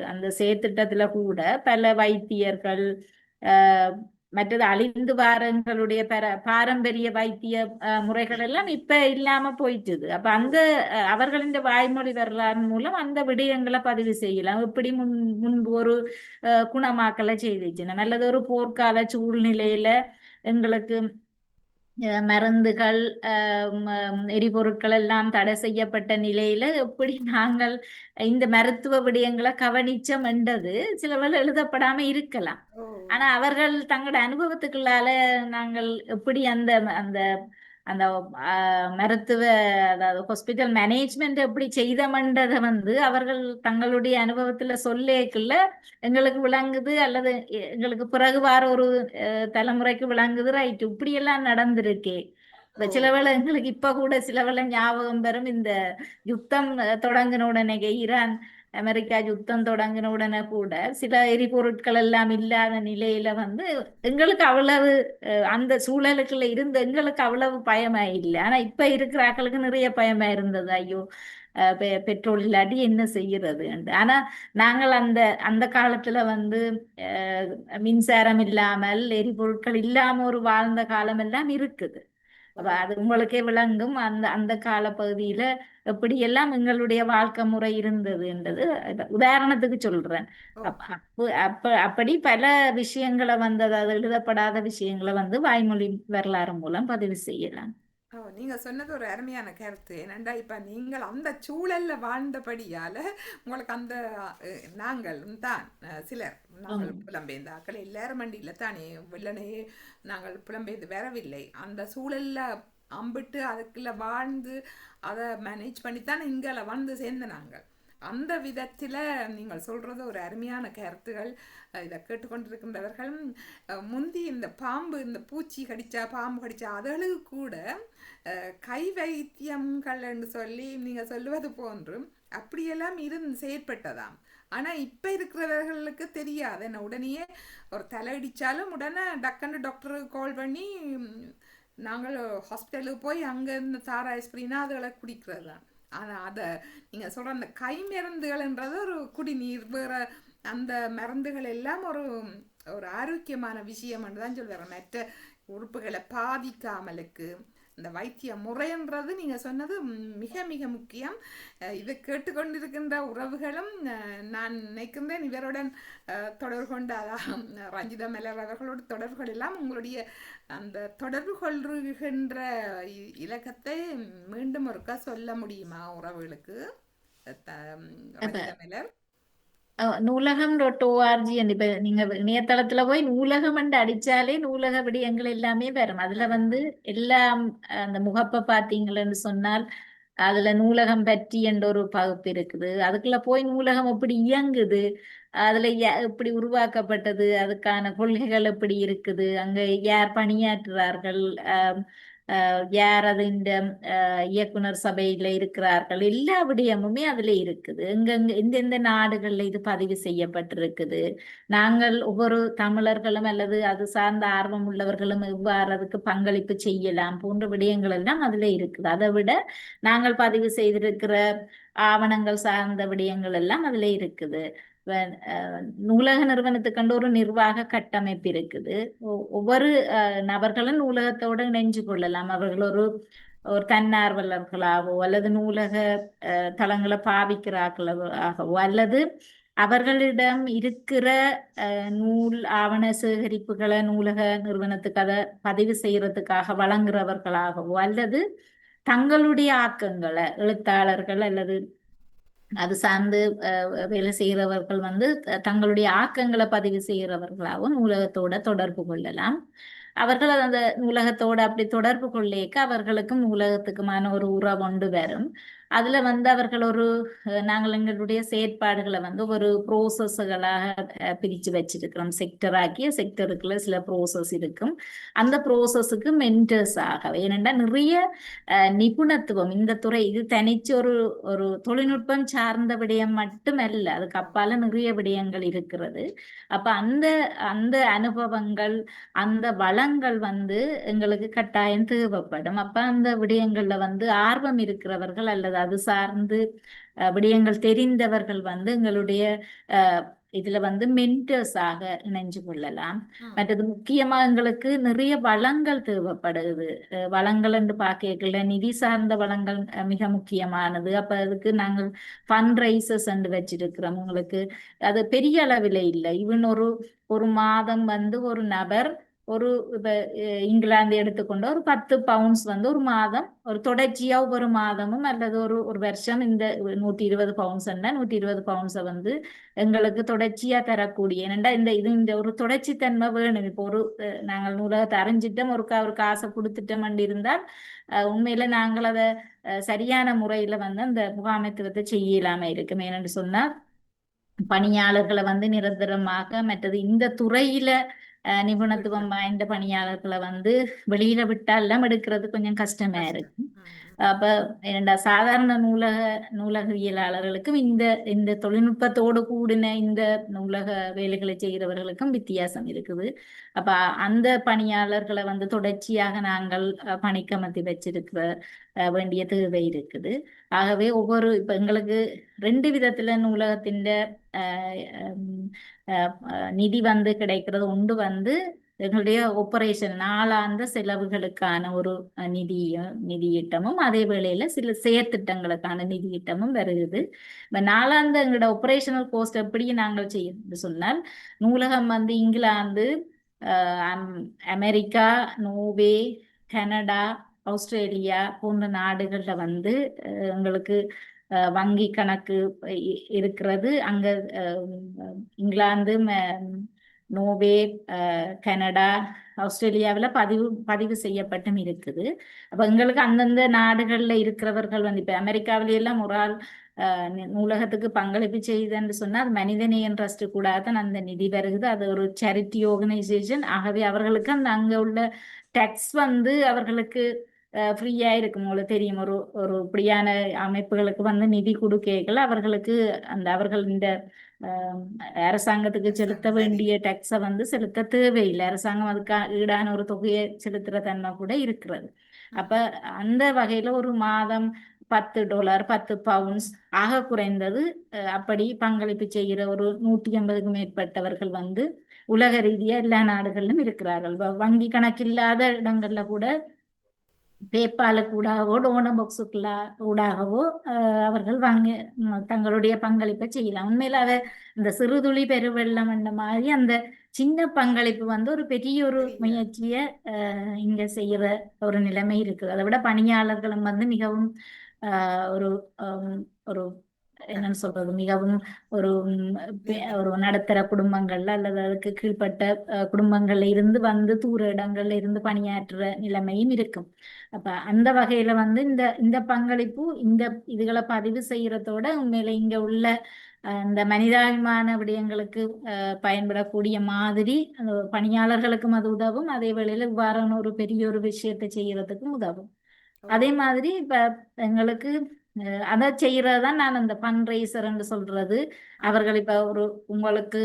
அந்த செயற்திட்டத்துல கூட பல வைத்தியர்கள் மற்றது அழிந்து வாரங்களுடைய பாரம்பரிய வைத்திய முறைகள் எல்லாம் இப்ப இல்லாம போயிட்டுது. அப்ப அந்த அவர்களின் வாய்மொழி வரலாறு மூலம் அந்த விடயங்களை பதிவு செய்யலாம். எப்படி முன்பு ஒரு குணமாக்கலை செய்துச்சு, நல்லது ஒரு போர்க்கால சூழ்நிலையில எங்களுக்கு மருந்துகள் எரிபொருட்கள் எல்லாம் தடை செய்யப்பட்ட நிலையில எப்படி நாங்கள் இந்த மருத்துவ விடயங்களை கவனிச்சோம் என்றது சிலவர்கள் எழுதப்படாம இருக்கலாம். ஆனா அவர்கள் தங்களோட அனுபவத்துக்குள்ளால நாங்கள் எப்படி அந்த அந்த அந்த மருத்துவ அதாவது ஹாஸ்பிட்டல் மேனேஜ்மெண்ட் எப்படி செய்தமன்றதை வந்து அவர்கள் தங்களுடைய அனுபவத்துல சொல்லேக்குள்ள எங்களுக்கு விளங்குது, அல்லது எங்களுக்கு பிறகு வார ஒரு தலைமுறைக்கு விளங்குது. ரைட், இப்படி எல்லாம் நடந்திருக்கே. சிலவேளை எங்களுக்கு இப்ப கூட சிலவேளை ஞாபகம் பெறும், இந்த யுத்தம் தொடங்கின உடனே ஈரான் அமெரிக்கா யுத்தம் தொடங்கின உடனே கூட சில எரிபொருட்கள் எல்லாம் இல்லாத நிலையில வந்து எங்களுக்கு அவ்வளவு அந்த சூழலுக்குள்ள இருந்த எங்களுக்கு அவ்வளவு பயமா இல்லை. ஆனா இப்ப இருக்கிற ஆக்களுக்கு நிறைய பயமா இருந்தது. ஐயோ பெட்ரோல் இல்லாட்டி என்ன செய்யறது. ஆனா நாங்கள் அந்த அந்த காலத்துல வந்து மின்சாரம் இல்லாமல் எரிபொருட்கள் இல்லாம ஒரு வாழ்ந்த காலம் எல்லாம் இருக்குது. அப்ப அது உங்களுக்கே விளங்கும் அந்த அந்த காலப்பகுதியில எப்படியெல்லாம் எங்களுடைய வாழ்க்கை முறை இருந்ததுன்றது உதாரணத்துக்கு சொல்றேன். ஓ அப்படி பல விஷயங்களை வந்து அதாவது எழுதப்படாத விஷயங்களை வந்து வாய்மொழி வரலாறு மூலம் பதிவு செய்யலாம். ஓ நீங்க சொன்னது ஒரு அருமையான கருத்து. ஏனெண்டா இப்ப நீங்கள் அந்த சூழல்ல வாழ்ந்தபடியால உங்களுக்கு அந்த நாங்கள் தான் சிலர் நாங்கள் ஆமாம். புலம்பெயர்ந்த ஆக்கள் எல்லாரும் மண்டியில தானே வெள்ளனே நாங்கள் புலம்பெயர்ந்து வரவில்லை. அந்த சூழல்ல அம்பிட்டு அதுக்குள்ள வாழ்ந்து அதை மேனேஜ் பண்ணித்தான் இங்கால வந்து சேர்ந்த நாங்கள். அந்த விதத்தில் நீங்கள் சொல்றது ஒரு அருமையான கருத்துகள். இதை கேட்டுக்கொண்டிருக்கின்றவர்கள் முந்தி இந்த பாம்பு இந்த பூச்சி கடிச்சா பாம்பு கடிச்சா அதுகளுக்கு கூட கை வைத்தியங்கள் என்று சொல்லி நீங்க சொல்லுவது போன்று அப்படியெல்லாம் இருந்து செயற்பட்டதாம். ஆனா இப்ப இருக்கிறவர்களுக்கு தெரியாது. என்ன உடனேயே ஒரு தலையடிச்சாலும் உடனே டக்குன்னு டாக்டருக்கு கால் பண்ணி நாங்கள் ஹாஸ்பிட்டலுக்கு போய் அங்க இருந்து தாரா ஸ்ப்ரீனா அதுகளை குடிக்கிறது தான். ஆனா அதை நீங்க சொல்ற அந்த கை மருந்துகள்ன்றது ஒரு குடிநீர் வேற அந்த மருந்துகள் எல்லாம் ஒரு ஒரு ஆரோக்கியமான விஷயம் தான் சொல்லுவாங்க. மற்ற உறுப்புகளை பாதிக்காமலுக்கு இந்த வைத்திய முறைன்றது நீங்க சொன்னது மிக மிக முக்கியம். இதை கேட்டுக்கொண்டிருக்கின்ற உறவுகளும் நான் நினைக்கின்றேன் இவருடன் தொடர்பு கொண்ட அதான் ரஞ்சிதா மலர் அவர்களோடு தொடர்புகள் எல்லாம் உங்களுடைய அந்த தொடர்பு கொள்கின்ற இலக்கத்தை மீண்டும் ஒருக்கா சொல்ல முடியுமா உறவுகளுக்கு? ரஞ்சிதா மலர் நூலகம்.org இப்ப நீங்க இணையதளத்துல போய் நூலகம் அடிச்சாலே நூலக விடயங்கள் எல்லாமே வரும். அதுல வந்து எல்லாம் அந்த முகப்பை பார்த்தீங்களன்னு சொன்னால் அதுல நூலகம் பற்றி என்ற ஒரு பகுப்பு இருக்குது. அதுக்குள்ள போய் நூலகம் எப்படி இயங்குது, அதுல எப்படி உருவாக்கப்பட்டது, அதுக்கான கொள்கைகள் எப்படி இருக்குது, அங்க யார் பணியாற்றுறார்கள், யார் அது இந்த இயக்குனர் சபையில இருக்கிறார்கள், எல்லா விடயமுமே அதுல இருக்குது. எங்கெங்க எந்தெந்த நாடுகள்ல இது பதிவு செய்யப்பட்டிருக்குது, நாங்கள் ஒவ்வொரு தமிழர்களும் அல்லது அது சார்ந்த ஆர்வம் உள்ளவர்களும் எவ்வாறு அதுக்கு பங்களிப்பு செய்யலாம் போன்ற விடயங்கள் எல்லாம் அதுல இருக்குது. அதை விட நாங்கள் பதிவு செய்திருக்கிற ஆவணங்கள் சார்ந்த விடயங்கள் எல்லாம் அதுல இருக்குது. நூலக நிறுவனத்துக்கு ஒரு நிர்வாக கட்டமைப்பு இருக்குது. ஒவ்வொரு நபர்களும் நூலகத்தோடு இணைஞ்சு கொள்ளலாம். அவர்கள் ஒரு ஒரு தன்னார்வலர்களாகவோ அல்லது நூலக தளங்களை பாவிக்கிறார்களாகவோ அல்லது அவர்களிடம் இருக்கிற நூல் ஆவண சேகரிப்புகளை நூலக நிறுவனத்துக்கு அதை பதிவு செய்யறதுக்காக வழங்குறவர்களாகவோ அல்லது தங்களுடைய ஆக்கங்களை எழுத்தாளர்கள் அல்லது அது சார்ந்து வேலை செய்கிறவர்கள் வந்து தங்களுடைய ஆக்கங்களை பதிவு செய்கிறவர்களாகவும் நூலகத்தோட தொடர்பு கொள்ளலாம். அவர்கள் அந்த நூலகத்தோட அப்படி தொடர்பு கொள்ளேக்க அவர்களுக்கும் நூலகத்துக்குமான ஒரு உறவு ஒன்று வரும். அதுல வந்து அவர்கள் ஒரு நாங்கள் எங்களுடைய செயற்பாடுகளை வந்து ஒரு ப்ரோசஸ்களாக பிரிச்சு வச்சிருக்கிறோம். செக்டராக்கிய செக்டருக்குள்ள சில ப்ரோசஸ் இருக்கும். அந்த ப்ரோசஸுக்கு மென்டர்ஸ் ஆக ஏனென்றா நிறைய நிபுணத்துவம் இந்த துறை இது தனிச்சு ஒரு ஒரு தொழில்நுட்பம் சார்ந்த விடயம் மட்டுமல்ல, அதுக்கு அப்பால நிறைய விடயங்கள் இருக்கிறது. அப்ப அந்த அந்த அனுபவங்கள் அந்த வளங்கள் வந்து எங்களுக்கு கட்டாயம் தேவைப்படும். அப்ப அந்த விடயங்கள்ல வந்து ஆர்வம் இருக்கிறவர்கள் அல்லது அது சார்ந்து விடயங்கள் தெரிந்தவர்கள் வந்து எங்களுடைய இதுல வந்து மென்டர்ஸாக இணைஞ்சு கொள்ளலாம். மற்றது முக்கியமா எங்களுக்கு நிறைய வளங்கள் தேவைப்படுது. வளங்கள் என்று பார்க்கல நிதி சார்ந்த வளங்கள் மிக முக்கியமானது. அப்ப அதுக்கு நாங்கள் ஃபண்ட் ரைசஸ் என்று வச்சிருக்கிறோம். உங்களுக்கு அது பெரிய அளவில் இல்லை. ஈவன் ஒரு ஒரு மாதம் வந்து ஒரு நபர் ஒரு இப்ப இங்கிலாந்து எடுத்துக்கொண்ட ஒரு 10 பவுண்ட்ஸ் வந்து ஒரு மாதம் ஒரு தொடர்ச்சியா ஒவ்வொரு மாதமும் அல்லது ஒரு ஒரு வருஷம் இந்த 120 பவுண்ட்ஸ் 120 பவுண்ட்ஸை வந்து எங்களுக்கு தொடர்ச்சியா தரக்கூடிய ஏனெண்டா இந்த இது இந்த ஒரு தொடர்ச்சி தன்மை வேணும். இப்போ ஒரு நாங்கள் நூலகத்தை அறிஞ்சிட்டோம் ஒரு காசை கொடுத்துட்டோம் இருந்தால் உண்மையில நாங்கள் அதை சரியான முறையில வந்து அந்த முகாமைத்துவத்தை செய்யலாம இருக்கும். ஏனென்று சொன்னா பணியாளர்களை வந்து நிரந்தரமாக மற்றது இந்த துறையில நிபுணத்துவம் வாய்ந்த பணியாளர்களை வந்து வெளியில விட்டால் எடுக்கிறது கொஞ்சம் கஷ்டமா இருக்கு. அப்ப என்னடா சாதாரண நூலகவியலாளர்களுக்கும் இந்த இந்த தொழில்நுட்பத்தோடு கூடின இந்த நூலக வேலைகளை செய்கிறவர்களுக்கும் வித்தியாசம் இருக்குது. அப்ப அந்த பணியாளர்களை வந்து தொடர்ச்சியாக நாங்கள் பணிக்கமர்த்தி வச்சிருக்கிற வேண்டிய தேவை இருக்குது. ஆகவே ஒவ்வொரு இப்ப எங்களுக்கு 2 விதத்துல நூலகத்தின் நிதி வந்து கிடைக்கிறது. ஒன்று வந்து எங்களுடைய ஆபரேஷன் நாளாந்த செலவுகளுக்கான ஒரு நிதியிட்டமும் அதே வேளையில சில செயற்திட்டங்களுக்கான நிதியிட்டமும் வருகிறது. இப்ப நாளாந்த எங்களோட ஆபரேஷனல் கோஸ்ட் எப்படி நாங்கள் செய்ய சொன்னால், நூலகம் வந்து England, America, Norway, Canada, Australia போன்ற நாடுகள்ல வந்து எங்களுக்கு வங்கி கணக்கு இருக்கிறது. அங்க இங்கிலாந்து, நோர்வே, கனடா, ஆஸ்திரேலியாவில் பதிவு செய்யப்பட்டும் இருக்குது. அப்ப எங்களுக்கு அந்தந்த நாடுகள்ல இருக்கிறவர்கள் வந்து இப்ப அமெரிக்காவில எல்லாம் ஒரு ஆள் நூலகத்துக்கு பங்களிப்பு செய்யுதுன்னு சொன்னா அது மனிதநேயம் ட்ரஸ்ட் கூட தான் அந்த நிதி வருகிறது. அது ஒரு சேரிட்டி ஆர்கனைசேஷன். ஆகவே அவர்களுக்கு அந்த அங்க உள்ள டேக்ஸ் வந்து அவர்களுக்கு ஃப்ரீயா இருக்கும். உங்களுக்கு தெரியும், ஒரு ஒரு இப்படியான அமைப்புகளுக்கு வந்து நிதி கொடுக்கைகள் அவர்களுக்கு அவர்கள் இந்த அரசாங்கத்துக்கு செலுத்த வேண்டிய டேக்ஸை வந்து செலுத்த தேவையில்லை. அரசாங்கம் அதுக்கு ஈடான ஒரு தொகையை செலுத்துற தன்மை கூட இருக்கிறது. அப்ப அந்த வகையில ஒரு மாதம் $10, 10 பவுண்ட்ஸ் ஆக குறைந்தது அப்படி பங்களிப்பு செய்கிற ஒரு 150க்கும் மேற்பட்டவர்கள் வந்து உலக ரீதியா எல்லா நாடுகளிலும் இருக்கிறார்கள். வங்கி கணக்கில்லாத இடங்கள்ல கூட பேப்பால கூடாகவோ டோனர் பாக்ஸுக்குள்ள ஊடாகவோ அவர்கள் தங்களுடைய பங்களிப்பை செய்யலாம். உண்மையில அத இந்த சிறுதுளி பெருவெள்ளம் என்ற மாதிரி அந்த சின்ன பங்களிப்பு வந்து ஒரு பெரிய ஒரு முயற்சிய இங்க செய்யற ஒரு நிலைமை இருக்குது. அதை விட பணியாளர்களும் வந்து மிகவும் ஒரு ஒரு என்னன்னு சொல்றது, மிகவும் ஒரு ஒரு நடுத்தர குடும்பங்கள்ல அல்லது அதுக்கு கீழ்பட்ட குடும்பங்கள்ல இருந்து வந்து தூர இடங்கள்ல இருந்து பணியாற்றுற நிலைமையும் இருக்கும். அப்ப அந்த வகையில வந்து இந்த பங்களிப்பு இந்த இதுகளை பதிவு செய்யறதோட உண்மையில இங்க உள்ள இந்த மனிதாபிமான விடயங்களுக்கு பயன்படக்கூடிய மாதிரி பணியாளர்களுக்கும் அது உதவும். அதே வேளையில இவ்வாறான ஒரு பெரிய ஒரு விஷயத்தை செய்யறதுக்கும் உதவும். அதே மாதிரி இப்ப எங்களுக்கு அதை செய்யறதுதான் நான் அந்த ஃபண்ட் ரைசர்ன்னு சொல்றது. அவர்கள் இப்ப உங்களுக்கு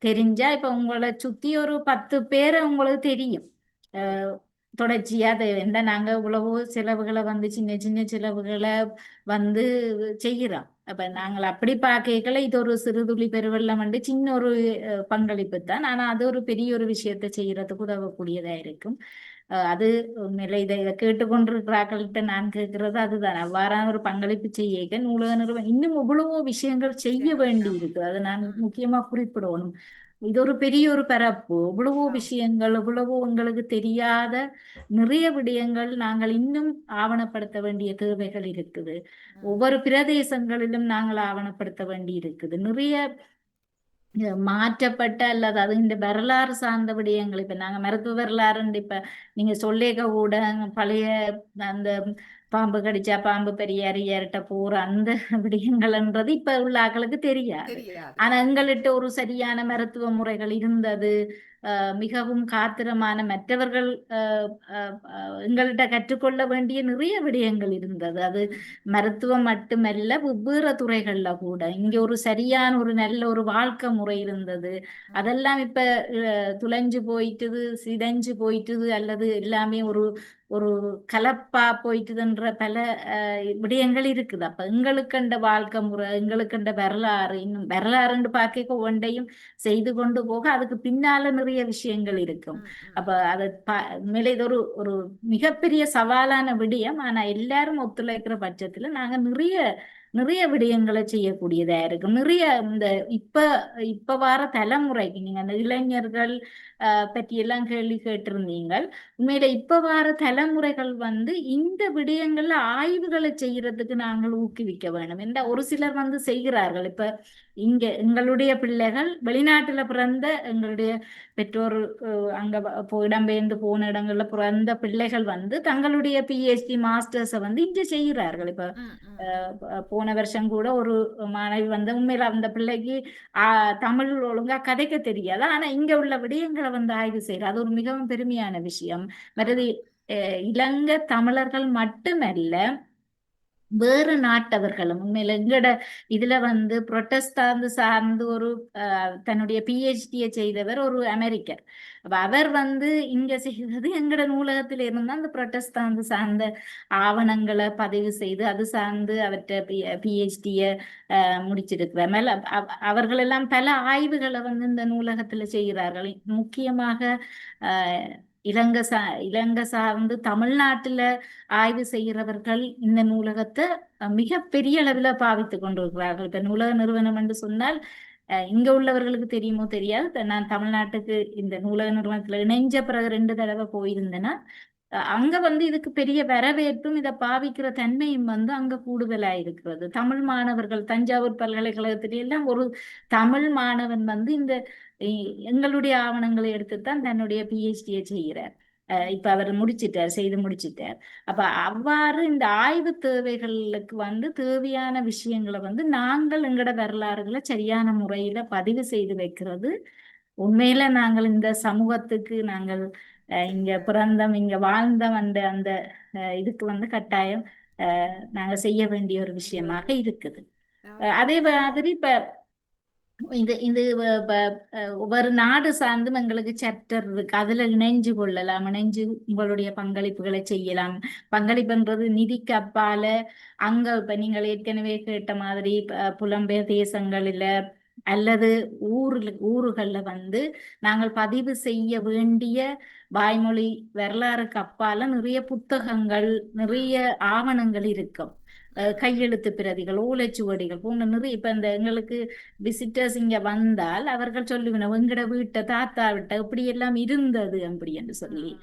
தெரிஞ்சா இப்ப உங்களை சுத்தி ஒரு 10 பேரை உங்களுக்கு தெரியும் தொடர்ச்சியா என்ன நாங்க இவ்வளவோ செலவுகளை வந்து சின்ன சின்ன செலவுகளை வந்து செய்யறோம். அப்ப நாங்கள் அப்படி பார்க்கல இது ஒரு சிறுதுளி பெருவெள்ளம் வந்து சின்ன ஒரு பங்களிப்பு தான். ஆனா அது ஒரு பெரிய ஒரு விஷயத்தை செய்யறதுக்கு உதவக்கூடியதா இருக்கும். அது உண்மையில இதை கேட்டுக்கொண்டிருக்கிறார்கள்ட்ட நான் கேட்கறது அதுதான். அவ்வாறான ஒரு பங்களிப்பு செய்ய நூலக நிறுவனம் இன்னும் எவ்வளவோ விஷயங்கள் செய்ய வேண்டி இருக்கு. அதை நான் முக்கியமா குறிப்பிடணும். இது ஒரு பெரிய ஒரு பரப்பு, எவ்வளவோ விஷயங்கள், எவ்வளவோ உங்களுக்கு தெரியாத நிறைய விடயங்கள் நாங்கள் இன்னும் ஆவணப்படுத்த வேண்டிய தேவைகள் இருக்குது. ஒவ்வொரு பிரதேசங்களிலும் நாங்கள் ஆவணப்படுத்த வேண்டி இருக்குது. நிறைய மாற்றப்பட்ட அல்லது அது இந்த வரலாறு சார்ந்த விடயங்கள். இப்ப நாங்க மருத்துவ வரலாறுன்னு இப்ப நீங்க சொல்லேக கூட பழைய அந்த பாம்பு கடிச்சா பாம்பு பெரியார் ஏறிட்ட போற அந்த விடயங்கள்ன்றது இப்ப உள்ள ஆக்களுக்கு தெரியாது. ஆனா எங்கள்கிட்ட ஒரு சரியான மருத்துவ முறைகள் இருந்தது. மிகவும் காத்திரமான மற்றவர்கள் எங்கள்கிட்ட கற்றுக்கொள்ள வேண்டிய நிறைய விடயங்கள் இருந்தது. அது மருத்துவம் மட்டுமல்ல, வெவ்வேறு துறைகள்ல கூட இங்க ஒரு சரியான ஒரு நல்ல ஒரு வாழ்க்கை முறை இருந்தது. அதெல்லாம் இப்ப துளைஞ்சு போயிட்டுது, சிதைஞ்சு போயிட்டுது, அல்லது எல்லாமே ஒரு ஒரு கலப்பா போயிட்டுதுன்ற பல விடயங்கள் இருக்குது. அப்ப எங்களுக்கண்ட வாழ்க்கை முறை, எங்களுக்கண்ட வரலாறு, இன்னும் வரலாறுன்னு பார்க்க ஒன்றையும் செய்து கொண்டு போக அதுக்கு பின்னால நிறைய விஷயங்கள் இருக்கும். அப்ப அதை மேலே இது ஒரு மிகப்பெரிய சவாலான விடயம். ஆனா எல்லாரும் ஒத்துழைக்கிற பட்சத்துல நாங்க நிறைய விடயங்களை செய்யக்கூடியதா இருக்கும். நிறைய இந்த இப்ப வார தலைமுறைக்கு நீங்க அந்த இளைஞர்கள் பற்றி எல்லாம் கேள்வி கேட்டிருந்தீங்க. உண்மையில இப்ப வார தலைமுறைகள் வந்து இந்த விடயங்கள்ல ஆய்வுகளை செய்யறதுக்கு நாங்கள் ஊக்குவிக்க வேணும். ஒரு சிலர் வந்து செய்கிறார்கள். இப்ப இங்க எங்களுடைய பிள்ளைகள் வெளிநாட்டுல பிறந்த எங்களுடைய பெற்றோர் அங்க இடம்பெயர்ந்து போன இடங்கள்ல பிறந்த பிள்ளைகள் வந்து தங்களுடைய PhD மாஸ்டர்ஸை வந்து இங்க செய்கிறார்கள். இப்ப போன வருஷம் கூட ஒரு மாணவி வந்து உண்மையில அந்த பிள்ளைக்கு தமிழ் ஒழுங்கா கதைக்க தெரியாது. ஆனா இங்க உள்ள விடயங்களை வந்து ஆய்வு செய்யற அது ஒரு மிகவும் பெருமையான விஷயம். மற்றது இலங்கை தமிழர்கள் மட்டுமல்ல, வேறு நாட்டவர்களும் உண்மையில எங்கட இதுல வந்து புரொட்டஸ்டாந்து சார்ந்து ஒரு தன்னுடைய பிஹெச்டியை செய்தவர் ஒரு அமெரிக்கர். அப்ப அவர் வந்து இங்க செய்தது எங்கட நூலகத்தில் இருந்தா அந்த புரொட்டஸ்டாந்து சார்ந்த ஆவணங்களை பதிவு செய்து அது சார்ந்து அவற்றை பிஹெச்டியை முடிச்சிருக்கிறார். மேல அவர்கள் எல்லாம் பல ஆய்வுகளை வந்து இந்த நூலகத்துல செய்கிறார்கள். முக்கியமாக அஹ், இலங்கை சார்ந்து தமிழ்நாட்டுல ஆய்வு செய்கிறவர்கள் இந்த நூலகத்தை மிக பெரிய அளவில் பாவித்து கொண்டிருக்கிறார்கள். இப்ப நூலக நிறுவனம் என்று சொன்னால் இங்க உள்ளவர்களுக்கு தெரியுமோ தெரியாது. இப்ப நான் தமிழ்நாட்டுக்கு இந்த நூலக நிறுவனத்துல இணைஞ்ச பிறகு 2 தடவை போயிருந்தேன்னா அங்க வந்து இதுக்கு பெரிய வரவேற்பும் இதை பாவிக்கிற தன்மையும் வந்து அங்க கூடுதலா இருக்கிறது. தமிழ் மாணவர்கள் தஞ்சாவூர் பல்கலைக்கழகத்தில எல்லாம் ஒரு தமிழ் மாணவன் வந்து இந்த எங்களுடைய ஆவணங்களை எடுத்துத்தான் தன்னுடைய பிஹெச்டியை செய்கிறார். இப்ப அவர் செய்து முடிச்சிட்டார். அப்ப அவ்வாறு இந்த ஆய்வு தேவைகளுக்கு வந்து தேவையான விஷயங்களை வந்து நாங்கள் எங்களோட வரலாறுகளை சரியான முறையில பதிவு செய்து வைக்கிறது உண்மையில நாங்கள் இந்த சமூகத்துக்கு நாங்கள் இங்க பிறந்தோம் இங்க வாழ்ந்தோம் அந்த அந்த இதுக்கு வந்து கட்டாயம் நாங்க செய்ய வேண்டிய ஒரு விஷயமாக இருக்குது. அதே மாதிரி இப்ப இது இது ஒவ்வொரு நாடு சார்ந்தும் எங்களுக்கு சாப்டர் இருக்கு. அதுல இணைஞ்சு கொள்ளலாம், இணைஞ்சு உங்களுடைய பங்களிப்புகளை செய்யலாம். பங்களிப்புன்றது நிதிக்கு அப்பால அங்க இப்ப நீங்கள் ஏற்கனவே கேட்ட மாதிரி புலம்பெயர் தேசங்களில அல்லது ஊர்கள்ல வந்து நாங்கள் பதிவு செய்ய வேண்டிய வாய்மொழி வரலாறுக்கு அப்பால நிறைய புத்தகங்கள் நிறைய ஆவணங்கள் இருக்கும். கையெழுத்து பிரதிகள் ஓலைச்சுவடிகள் போன்ற நிறைய இப்ப இந்த எங்களுக்கு விசிட்டர்ஸ் இங்க வந்தால் அவர்கள் சொல்லுவேன் எங்கட வீட்டை தாத்தா விட்ட இப்படி எல்லாம் இருந்தது அப்படி என்று சொல்லி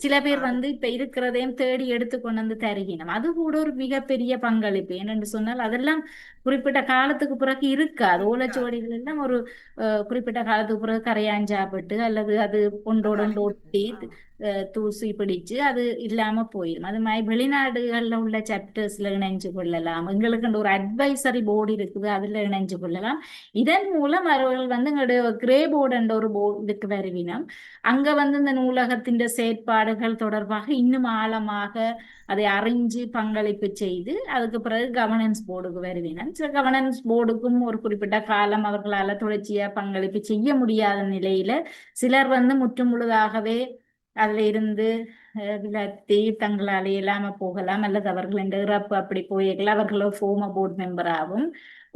சில பேர் வந்து இப்ப இருக்கிறதையும் தேடி எடுத்து கொண்டு வந்து தருகினோம். அது கூட ஒரு மிகப்பெரிய பங்களிப்பு. ஏனென்று சொன்னால் அதெல்லாம் குறிப்பிட்ட காலத்துக்கு பிறகு இருக்காது. ஓலைச்சுவடிகள் எல்லாம் ஒரு குறிப்பிட்ட காலத்துக்கு பிறகு கரையாஞ்சாப்பட்டு அல்லது அது ஒன்றோடு ஒட்டி தூசி பிடிச்சு அது இல்லாம போயிடும். அது மாதிரி வெளிநாடுகள்ல உள்ள சாப்டர்ஸ்ல இணைஞ்சு கொள்ளலாம். எங்களுக்கு ஒரு அட்வைசரி போர்டு இருக்குது, அதுல இணைஞ்சு கொள்ளலாம். இதன் மூலம் அவர்கள் வந்து எங்களுடைய கிரே போர்டு என்ற ஒரு இதுக்கு வருவினம். அங்க வந்து இந்த நூலகத்தின் செயற்பாடுகள் தொடர்பாக இன்னும் ஆழமாக அதை அறிஞ்சு பங்களிப்பு செய்து அதுக்கு பிறகு கவர்னன்ஸ் போர்டுக்கு வருவினம். சில கவர்னன்ஸ் போர்டுக்கும் ஒரு குறிப்பிட்ட காலம் அவர்களால் தொடர்ச்சியா பங்களிப்பு செய்ய முடியாத நிலையில சிலர் வந்து முற்றுமுழுதாகவே அதுல இருந்து விலத்தி தங்களால் இல்லாம போகலாம் அல்லது அவர்கள் இந்த இறப்பு அப்படி போயிருக்கலாம். அவர்களோ ஃபோம போர்டு மெம்பராகவும்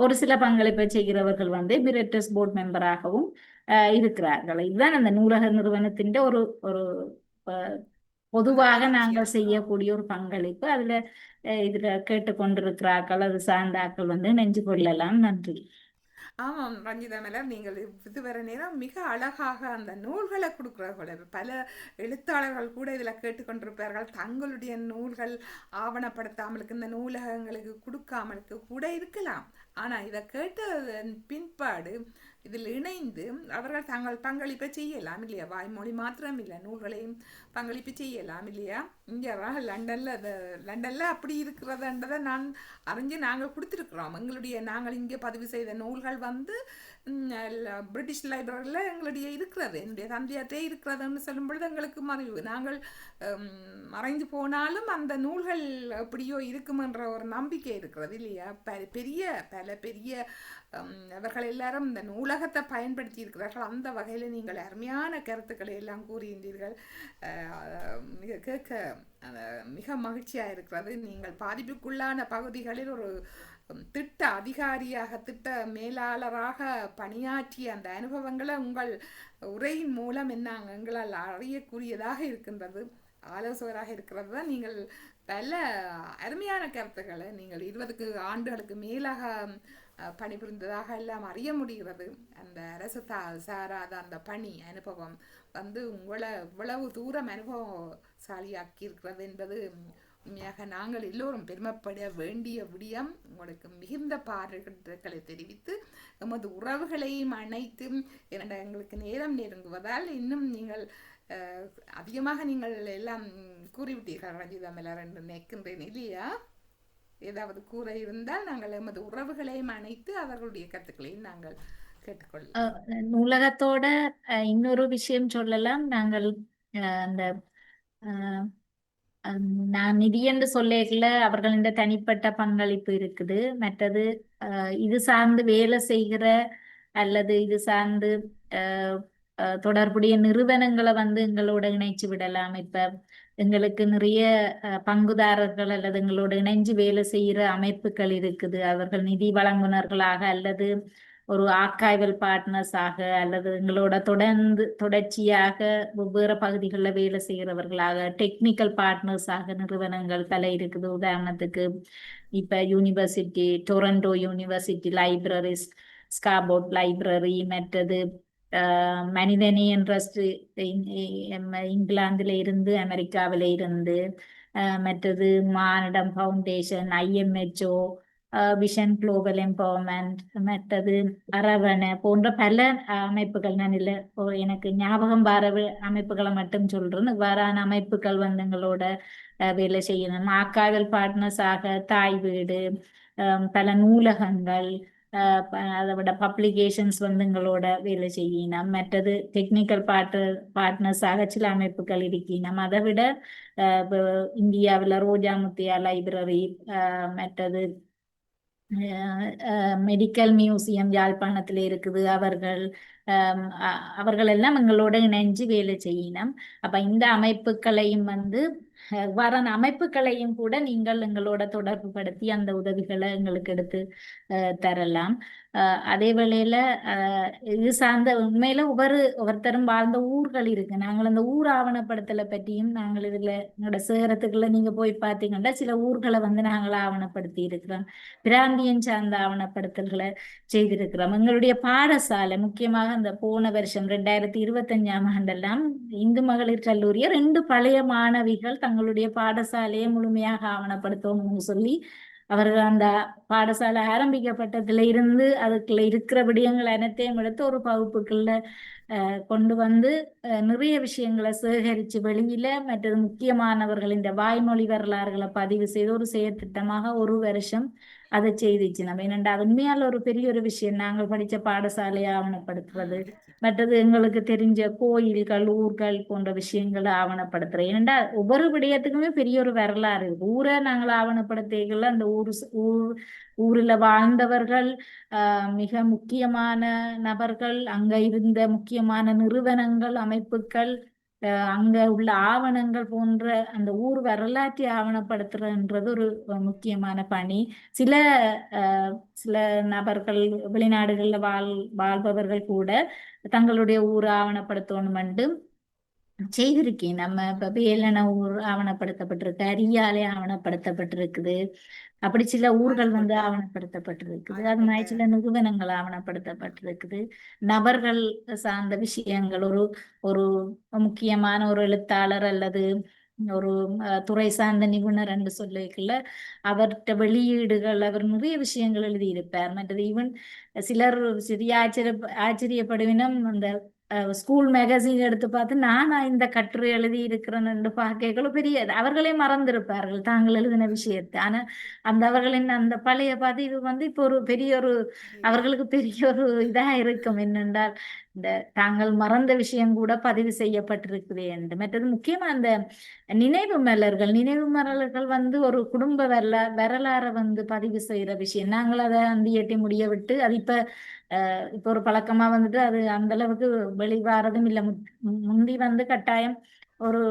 ஒரு சில பங்களிப்பை செய்கிறவர்கள் வந்து எமிரேட்டஸ் போர்டு மெம்பராகவும் இருக்கிறார்கள். இதுதான் அந்த நூலக நிறுவனத்தின் ஒரு ஒரு பொதுவாக நாங்கள் செய்யக்கூடிய ஒரு பங்களிப்பு. அதுல இதுல கேட்டுக்கொண்டிருக்கிறார்கள் அது சார்ந்தாக்கள் வந்து நெஞ்சு கொள்ளலாம். நன்றி. ஆமாம் ரஞ்சிதா மேடம், நீங்கள் இதுவரை நேரம் மிக அழகாக அந்த நூல்களை கொடுக்குறார்கள். பல எழுத்தாளர்கள் கூட இதில் கேட்டுக்கொண்டிருப்பார்கள், தங்களுடைய நூல்கள் ஆவணப்படுத்தாமலுக்கு இந்த நூலகங்களுக்கு கொடுக்காமலுக்கு கூட இருக்கலாம். ஆனால் இதை கேட்ட பின்பாடு இதில் இணைந்து அவர்கள் தங்கள் பங்களிப்பை செய்யலாம் இல்லையா? வாய்மொழி மாத்திரம் இல்லை, நூல்களையும் பங்களிப்பு செய்யலாம் இல்லையா? இங்கே லண்டனில் அப்படி இருக்கிறதுன்றதை நான் அறிஞ்சு நாங்கள் கொடுத்துருக்குறோம். நாங்கள் இங்கே பதிவு செய்த நூல்கள் வந்து பிரிட்டிஷ் லைப்ரரியில் எங்களுடைய இருக்கிறது, என்னுடைய தந்தையாற்றே இருக்கிறதுன்னு சொல்லும் பொழுது எங்களுக்கு மறைவு. நாங்கள் மறைந்து போனாலும் அந்த நூல்கள் எப்படியோ இருக்குமென்ற ஒரு நம்பிக்கை இருக்கிறது இல்லையா? பல பெரிய அவர்கள் எல்லாரும் இந்த நூலகத்தை பயன்படுத்தி இருக்கிறார்கள். அந்த வகையில் நீங்கள் அருமையான கருத்துக்களை எல்லாம் கூறியிருந்தீர்கள். கேட்க மிக மகிழ்ச்சியாக இருக்கிறது. நீங்கள் பாதிப்புக்குள்ளான பகுதிகளில் ஒரு திட்ட அதிகாரியாக திட்ட மேலாளராக பணியாற்றிய அந்த அனுபவங்களை உங்கள் உரையின் மூலம் எங்களால் அறியக்கூடியதாக இருக்கின்றது. ஆலோசகராக இருக்கிறது தான். நீங்கள் பல அருமையான கருத்துக்களை நீங்கள் 20 ஆண்டுகளுக்கு மேலாக பணிபுரிந்ததாக எல்லாம் அறிய முடிகிறது. அந்த அரசு சாராத அந்த பணி அனுபவம் வந்து உங்களை இவ்வளவு தூரம் அனுபவசாலியாக்கி இருக்கிறது என்பது உண்மையாக நாங்கள் எல்லோரும் பெருமைப்பட வேண்டிய விடயம். உங்களுக்கு மிகுந்த பாராட்டுக்களை தெரிவித்து எமது உறவுகளையும் அனைத்து எங்களுக்கு நேரம் நெருங்குவதால் இன்னும் நீங்கள் அதிகமாக நீங்கள் எல்லாம் கூறிவிட்டீர்கள் ரஞ்சிதா மேலர் என்று நினைக்கின்றேன் இல்லையா? ஏதாவது கூற இருந்தால் நாங்கள் எமது உறவுகளையும் அணைத்து அவர்களுடைய கருத்துக்களையும் நாங்கள் கேட்டுக்கொள்ளலாம். நூலகத்தோட இன்னொரு விஷயம் சொல்லலாம். நாங்கள் அந்த நான் நிதி என்று சொல்லேகல அவர்களின் தனிப்பட்ட பங்களிப்பு இருக்குது. மற்றது இது சார்ந்து வேலை செய்கிற அல்லது இது சார்ந்து அஹ், தொடர்புடைய நிறுவனங்களை வந்து எங்களோட இணைச்சு விடலாம். இப்ப எங்களுக்கு நிறைய பங்குதாரர்கள் அல்லது எங்களோட இணைஞ்சு வேலை செய்கிற அமைப்புகள் இருக்குது. அவர்கள் நிதி வழங்குனர்களாக அல்லது ஒரு ஆர்கைவல் பார்ட்னர்ஸாக அல்லது எங்களோட தொடர்ச்சியாக வெவ்வேறு பகுதிகளில் வேலை செய்கிறவர்களாக டெக்னிக்கல் பார்ட்னர்ஸாக நிறுவனங்கள் பல இருக்குது. உதாரணத்துக்கு இப்ப university, Toronto university libraries, Scarborough library, மற்றது மனிதநேயம் ட்ரஸ்ட் இங்கிலாந்துல இருந்து, அமெரிக்காவில இருந்து, மற்றது மானிடம் foundation, IMHO, vision global empowerment, மற்றது அரவண போன்ற பல அமைப்புகள். நான் இல்லை எனக்கு ஞாபகம் வர அமைப்புகளை மட்டும் சொல்றேன். இவ்வாறான அமைப்புகள் வந்து எங்களோட வேலை செய்யணும். ஆர்கைவல் பார்ட்னர்ஸ் ஆக தாய் வீடு, பல நூலகங்கள், அதை விட பப்ளிகேஷன்ஸ் வந்து எங்களோட வேலை செய்யணும். மற்றது டெக்னிக்கல் பார்ட்னர்ஸாக சில அமைப்புகள் இருக்கணும். அதை விட இந்தியாவில் ரோஜா முத்தியா லைப்ரரி, மற்றது மெடிக்கல் மியூசியம் யாழ்ப்பாணத்தில் இருக்குது. அவர்கள் எல்லாம் எங்களோட இணைஞ்சு வேலை செய்யணும். அப்ப இந்த அமைப்புகளையும் வந்து வர அமைப்புகளையும் கூட நீங்கள் எங்களோட தொடர்பு படுத்தி அந்த உதவிகளை எங்களுக்கு எடுத்து தரலாம். அதே வேளையில இது சார்ந்த உண்மையில ஒவ்வொருத்தரும் வாழ்ந்த ஊர்கள் இருக்கு. நாங்கள் அந்த ஊர் ஆவணப்படுத்தலை பற்றியும் நாங்கள் இதுல எங்களோட சேகரத்துக்குள்ள நீங்க போய் பார்த்தீங்கன்னா சில ஊர்களை வந்து நாங்கள் ஆவணப்படுத்தி இருக்கிறோம். பிராந்தியம் சார்ந்த ஆவணப்படுத்தல்களை செய்திருக்கிறோம். எங்களுடைய பாடசாலை முக்கியமாக அந்த போன வருஷம் 2025ஆம் ஆண்டெல்லாம் இந்து மகளிர் கல்லூரிய 2 பழைய மாணவிகள் தங்களுடைய பாடசாலையை முழுமையாக ஆவணப்படுத்தணும்னு சொல்லி அவர்கள் அந்த பாடசாலை ஆரம்பிக்கப்பட்டதுல இருந்து அதுக்குள்ள இருக்கிற விடயங்கள் அனைத்தையும் எடுத்து ஒரு வகுப்புக்குள்ள கொண்டு வந்து நிறைய விஷயங்களை சேகரித்து வெளியில மற்றது முக்கியமானவர்கள் இந்த வாய்மொழி வரலாறுகளை பதிவு செய்து ஒரு செயற்திட்டமாக ஒரு வருஷம் அதை செய்திச்சு. நம்ம என்னண்டா உண்மையால ஒரு பெரிய ஒரு விஷயம் நாங்கள் படித்த பாடசாலையை ஆவணப்படுத்துறது, மற்றது எங்களுக்கு தெரிஞ்ச கோயில்கள், ஊர்கள் போன்ற விஷயங்களை ஆவணப்படுத்துறது. ஏனெண்டா ஒவ்வொரு விடயத்துக்குமே பெரிய ஒரு வரலாறு இருக்கு. ஊரை நாங்கள் ஆவணப்படுத்திகள் அந்த ஊர்ல வாழ்ந்தவர்கள், மிக முக்கியமான நபர்கள், அங்க இருந்த முக்கியமான நிறுவனங்கள், அமைப்புகள், அங்க உள்ள ஆவணங்கள் போன்ற அந்த ஊர் வரலாற்றை ஆவணப்படுத்துறதுன்றது ஒரு முக்கியமான பணி. சில சில நபர்கள் வெளிநாடுகள்ல வாழ்பவர்கள் கூட தங்களுடைய ஊர் ஆவணப்படுத்தணும் செய்திருக்கேன். நம்ம இப்ப வேலன ஊர் ஆவணப்படுத்தப்பட்டிருக்கு, அரியாலை ஆவணப்படுத்தப்பட்டிருக்குது. அப்படி சில ஊர்கள் வந்து ஆவணப்படுத்தப்பட்டிருக்குது. அது மாதிரி சில நிறுவனங்கள் ஆவணப்படுத்தப்பட்டிருக்குது. நபர்கள் சார்ந்த விஷயங்கள், ஒரு முக்கியமான ஒரு எழுத்தாளர் அல்லது ஒரு துறை சார்ந்த நிபுணர் என்று சொல்லிக்கல அவர்கிட்ட வெளியீடுகள், அவர் நிறைய விஷயங்கள் எழுதியிருப்பார். மற்றது ஈவன் சிலர் சிறிய ஆச்சரியப்படுவினும் அந்த ஸ்கூல் மேகசின் எடுத்து பார்த்து நானா இந்த கட்டுரை எழுதி இருக்கிறேன்னு பார்க்கல பெரிய அவர்களே மறந்திருப்பார்கள் தாங்கள் எழுதின விஷயத்தை. ஆனா அந்த அவர்களின் அந்த பழைய பதிவு வந்து இப்போ ஒரு பெரிய ஒரு அவர்களுக்கு பெரிய ஒரு இதா இருக்கும். என்னென்றால் இந்த தாங்கள் மறந்த விஷயம் கூட பதிவு செய்யப்பட்டிருக்குது என்று. மற்றது முக்கியமா அந்த நினைவு மலர்கள் வந்து ஒரு குடும்ப வரலாறை வந்து பதிவு செய்யற விஷயம். நாங்கள் அதை அந்தியட்டி முடிய விட்டு அது இப்ப ஒரு பழக்கமா வந்துட்டு அது அந்த அளவுக்கு வெளிவாரதும் இல்லை. முந்தி வந்து கட்டாயம் ஒரு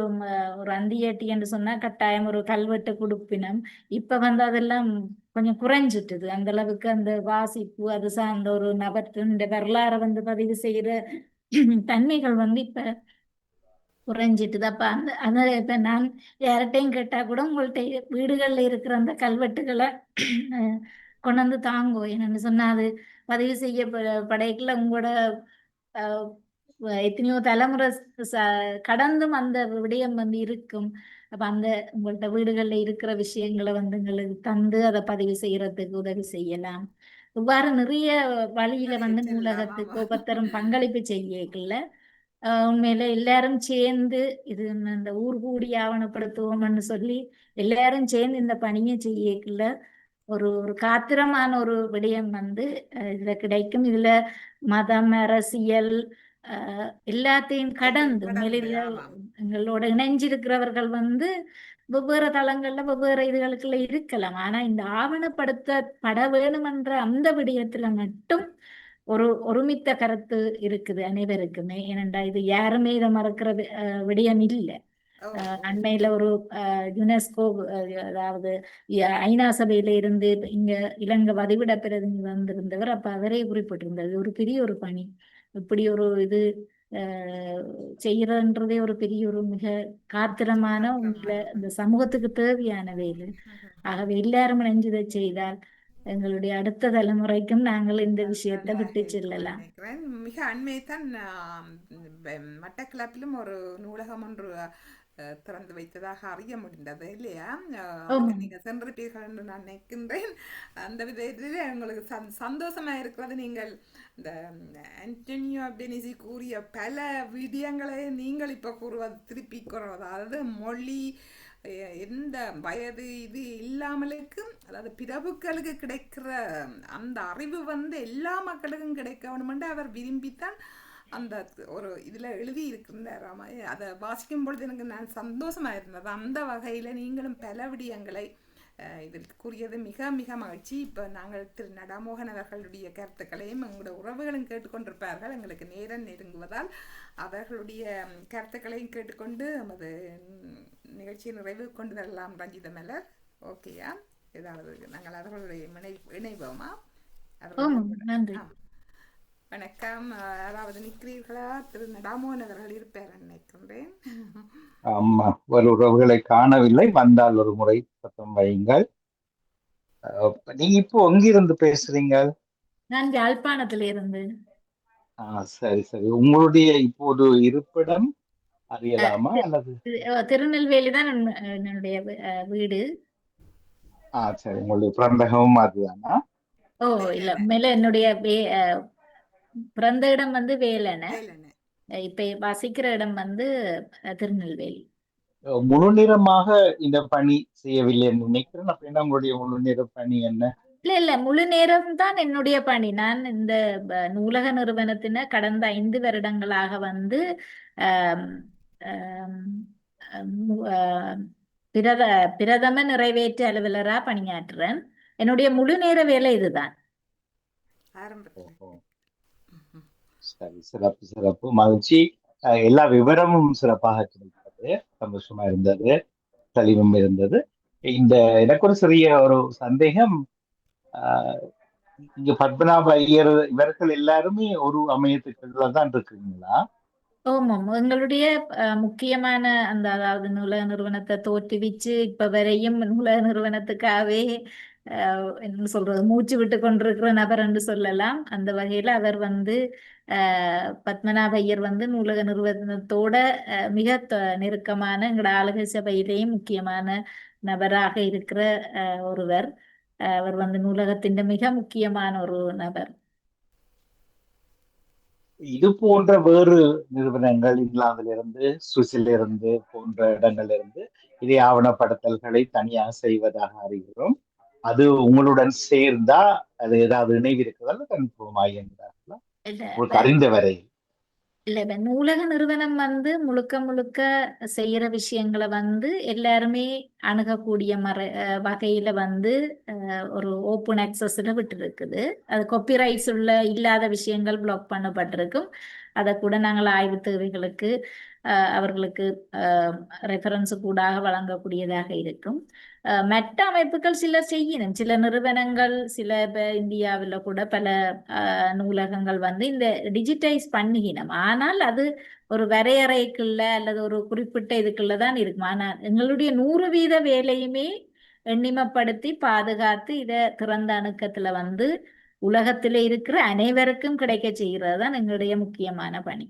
அந்தியேட்டி என்று சொன்னா கட்டாயம் ஒரு கல்வெட்டு கொடுப்பினம். இப்ப வந்து அதெல்லாம் கொஞ்சம் குறைஞ்சிட்டுது. அந்த அளவுக்கு அந்த வாசிப்பு அது சார்ந்த ஒரு நபற்றின் வரலாறை வந்து பதிவு செய்யற தன்மைகள் வந்து இப்ப குறைஞ்சிட்டுது. அப்ப அந்த இப்ப நான் யார்கிட்டையும் கேட்டா கூட உங்கள்ட்ட வீடுகள்ல இருக்கிற அந்த கல்வெட்டுகளை கொண்டு வந்து தாங்கோ என்னன்னு சொன்னா அது பதிவு செய்ய படைக்கல உங்களோட எத்தனையோ தலைமுறை கடந்தும் அந்த விடயம் வந்து இருக்கும். அப்ப அந்த உங்கள்ட்ட வீடுகள்ல இருக்கிற விஷயங்களை வந்து எங்களுக்கு தந்து அதை பதிவு செய்யறதுக்கு உதவி செய்யலாம். இவ்வாறு நிறைய வழியில வந்து நூலகத்துக்கு ஒவ்வொருத்தரும் பங்களிப்பு செய்யல. உண்மையில எல்லாரும் சேர்ந்து இது இந்த ஊர் கூடி ஆவணப்படுத்துவோம்னு சொல்லி எல்லாரும் சேர்ந்து இந்த பணியை செய்யல ஒரு காத்திரமான ஒரு விடயம் வந்து இதுல கிடைக்கும். இதுல மதம், அரசியல் எல்லாத்தையும் கடந்து உண்மையில எங்களோட இணைஞ்சிருக்கிறவர்கள் வந்து வெவ்வேறு தளங்கள்ல வெவ்வேறு இதுகளுக்குள்ள இருக்கலாம். ஆனா இந்த ஆவணப்படுத்தப்பட வேணுமென்ற அந்த விடயத்துல மட்டும் ஒருமித்த கருத்து இருக்குது அனைவருக்குமே. ஏனென்றா இது யாருமே இதை மறக்கிறது விடயம் இல்லை. ஓ ஓ அண்மையில ஒரு யுனெஸ்கோ அதாவது ஐநா சபையில இருந்து இங்க இலங்கை வதிவிட பிரதிநிதி வந்திருந்தவர். அப்ப அவரே குறிப்பிட்டிருந்தது ஒரு பெரிய ஒரு பணி, இப்படி ஒரு இது செய்யறதுன்றதே ஒரு பெரிய ஒரு மிக காத்திரமான உங்களை மாற்றமான இந்த பணி. சமூகத்துக்கு தேவையான வேலை. ஆகவே எல்லாரும் இணைஞ்சு இதை செய்தால் எங்களுடைய அடுத்த தலைமுறைக்கும் நாங்கள் இந்த விஷயத்தை நன்றாக விட்டு இருக்கும்னு செல்லலாம். நினைக்கிறேன். மிக அண்மைத்தான் மட்டக்களப்பிலும் ஒரு நூலகம் ஒன்று திறந்து வைத்ததாக அறிய முடிந்தது இல்லையா? அதுக்கு ஆமாம். நீங்கள் சென்றிருப்பீர்கள் என்று நான் நினைக்கின்றேன். அந்த விதத்தில் உங்களுக்கு சந்தோஷமாக இருக்கிறது. நீங்கள் இந்த ஆண்டனியோ பெனிசி கூறிய பல விடயங்களை நீங்கள் இப்போ கூறுவது திருப்பி கூறுவது, அதாவது மொழி எந்த வயது இது இல்லாமலுக்கு, அதாவது பிரபுக்களுக்கு கிடைக்கிற அந்த அறிவு வந்து எல்லா மக்களுக்கும் கிடைக்க வேணுமென்று அவர் விரும்பித்தான் அந்த ஒரு இதில் எழுதி இருக்கின்றார். அதை வாசிக்கும் பொழுது எனக்கு நான் சந்தோஷமாக இருந்தது. அந்த வகையில் நீங்களும் பல விடயங்களை இதில் கூறியது மிக மிக மகிழ்ச்சி. இப்போ நாங்கள் திரு நடாமோகன் அவர்களுடைய கருத்துக்களையும் எங்களுடைய உறவுகளும் கேட்டுக்கொண்டிருப்பார்கள். எங்களுக்கு நேரம் நெருங்குவதால் அவர்களுடைய கருத்துக்களையும் கேட்டுக்கொண்டு நமது நிகழ்ச்சியை நிறைவு கொண்டு வரலாம். ரஞ்சித மலர், ஓகேயா? ஏதாவது நாங்கள் அவர்களுடைய இணைவோமா? நன்றி. வணக்கம். யாராவது நிற்கிறீர்களா? திரு நடாமோகன் அவர்கள் இருப்பார் நினைக்கின்றேன். ஆமா, ஒரு உறவுகளை காணவில்லை, வந்தால் ஒரு முறை சத்தம் வையுங்கள். நீங்க இப்போ எங்கிருந்து பேசுறீங்க? நான் யாழ்ப்பாணத்துல இருந்து. சரி சரி. உங்களுடைய இப்போது இருப்பிடம் அறியலாமா அல்லது? திருநெல்வேலி தான் என்னுடைய வீடு. சரி. உங்களுடைய பிறந்தகமும் அதுதானா? ஓ இல்ல, மேல என்னுடைய பிறந்த இடம் வந்து வேலனை, இப்ப வசிக்கிற இடம் வந்து திருநெல்வேலி. முழு நேரமாக இந்த பணி செய்யவில்லை என்று நினைக்கிறேன். அப்படின்னா உங்களுடைய முழு நேர பணி என்ன? இல்ல முழு நேரம் தான் என்னுடைய பணி. நான் இந்த நூலக நிறுவனத்தின கடந்த 5 வருடங்களாக வந்து ஆம், ஆம், பிரதம நிறைவேற்று அலுவலரா பணியாற்றுறேன். என்னுடைய முழு நேர வேலை இதுதான். சரி, சிறப்பு சிறப்பு, மகிழ்ச்சி. எல்லா விவரமும் சிறப்பாக கிடைத்தது, சந்தோஷமா இருந்தது, தெளிவும் இருந்தது. இந்த எனக்கு ஒரு சிறிய ஒரு சந்தேகம். இங்க பத்மநாப ஐயர் இவர்கள் எல்லாருமே ஒரு அமையத்துக்குள்ள தான் இருக்குங்களா? ஆமாம், எங்களுடைய முக்கியமான அந்த அதாவது நூலக நிறுவனத்தை தோற்றுவிச்சு இப்ப வரையும் நூலக நிறுவனத்துக்காகவே என்ன சொல்றது மூச்சு விட்டு கொண்டிருக்கிற நபர் என்று சொல்லலாம். அந்த வகையில அவர் வந்து பத்மநாப ஐயர் வந்து நூலக நிறுவனத்தோட மிக நெருக்கமான எங்களோட ஆளுகை சபையிலேயும் முக்கியமான நபராக இருக்கிற ஒருவர். அவர் வந்து நூலகத்தின் மிக முக்கியமான ஒரு நபர். இது போன்ற வேறு நிறுவனங்கள் இங்கிலாந்திலிருந்து, சுவிஸிலிருந்து போன்ற இடங்களிலிருந்து இதை ஆவணப்படுத்தல்களை தனியாக செய்வதாக அறிகிறோம். அது உங்களுடன் சேர்ந்தா அது ஏதாவது இணைவு இருக்கிறதா? கன்ஃபார்ம் என்றார்களா உங்களுக்கு அறிந்த வரை? இல்ல, இப்ப நூலக நிறுவனம் வந்து முழுக்க முழுக்க செய்யற விஷயங்களை வந்து எல்லாருமே அணுகக்கூடிய வகையில வந்து ஒரு ஓப்பன் ஆக்சஸ்ல விட்டு இருக்குது. அது காப்பிரைட்ஸ் இல்லாத விஷயங்கள் பிளாக் பண்ணப்பட்டிருக்கும். அதை கூட நாங்கள் ஆய்வு தேவைகளுக்கு அவர்களுக்கு ரெஃபரன்ஸ் கூடாக வழங்கக்கூடியதாக இருக்கும். மற்ற அமைப்புகள் சிலர் செய்யணும். சில நிறுவனங்கள் சில இந்தியாவில் கூட பல நூலகங்கள் வந்து இந்த டிஜிட்டைஸ் பண்ணிக்கணும். ஆனால் அது ஒரு வரையறைக்குள்ள அல்லது ஒரு குறிப்பிட்ட இதுக்குள்ள தான் இருக்கும். ஆனால் எங்களுடைய 100% வேலையுமே எண்ணிமப்படுத்தி பாதுகாத்து இதை திறந்த அணுக்கத்துல வந்து உலகத்திலே இருக்கிற அனைவருக்கும் கிடைக்க செய்கிறது தான் எங்களுடைய முக்கியமான பணி.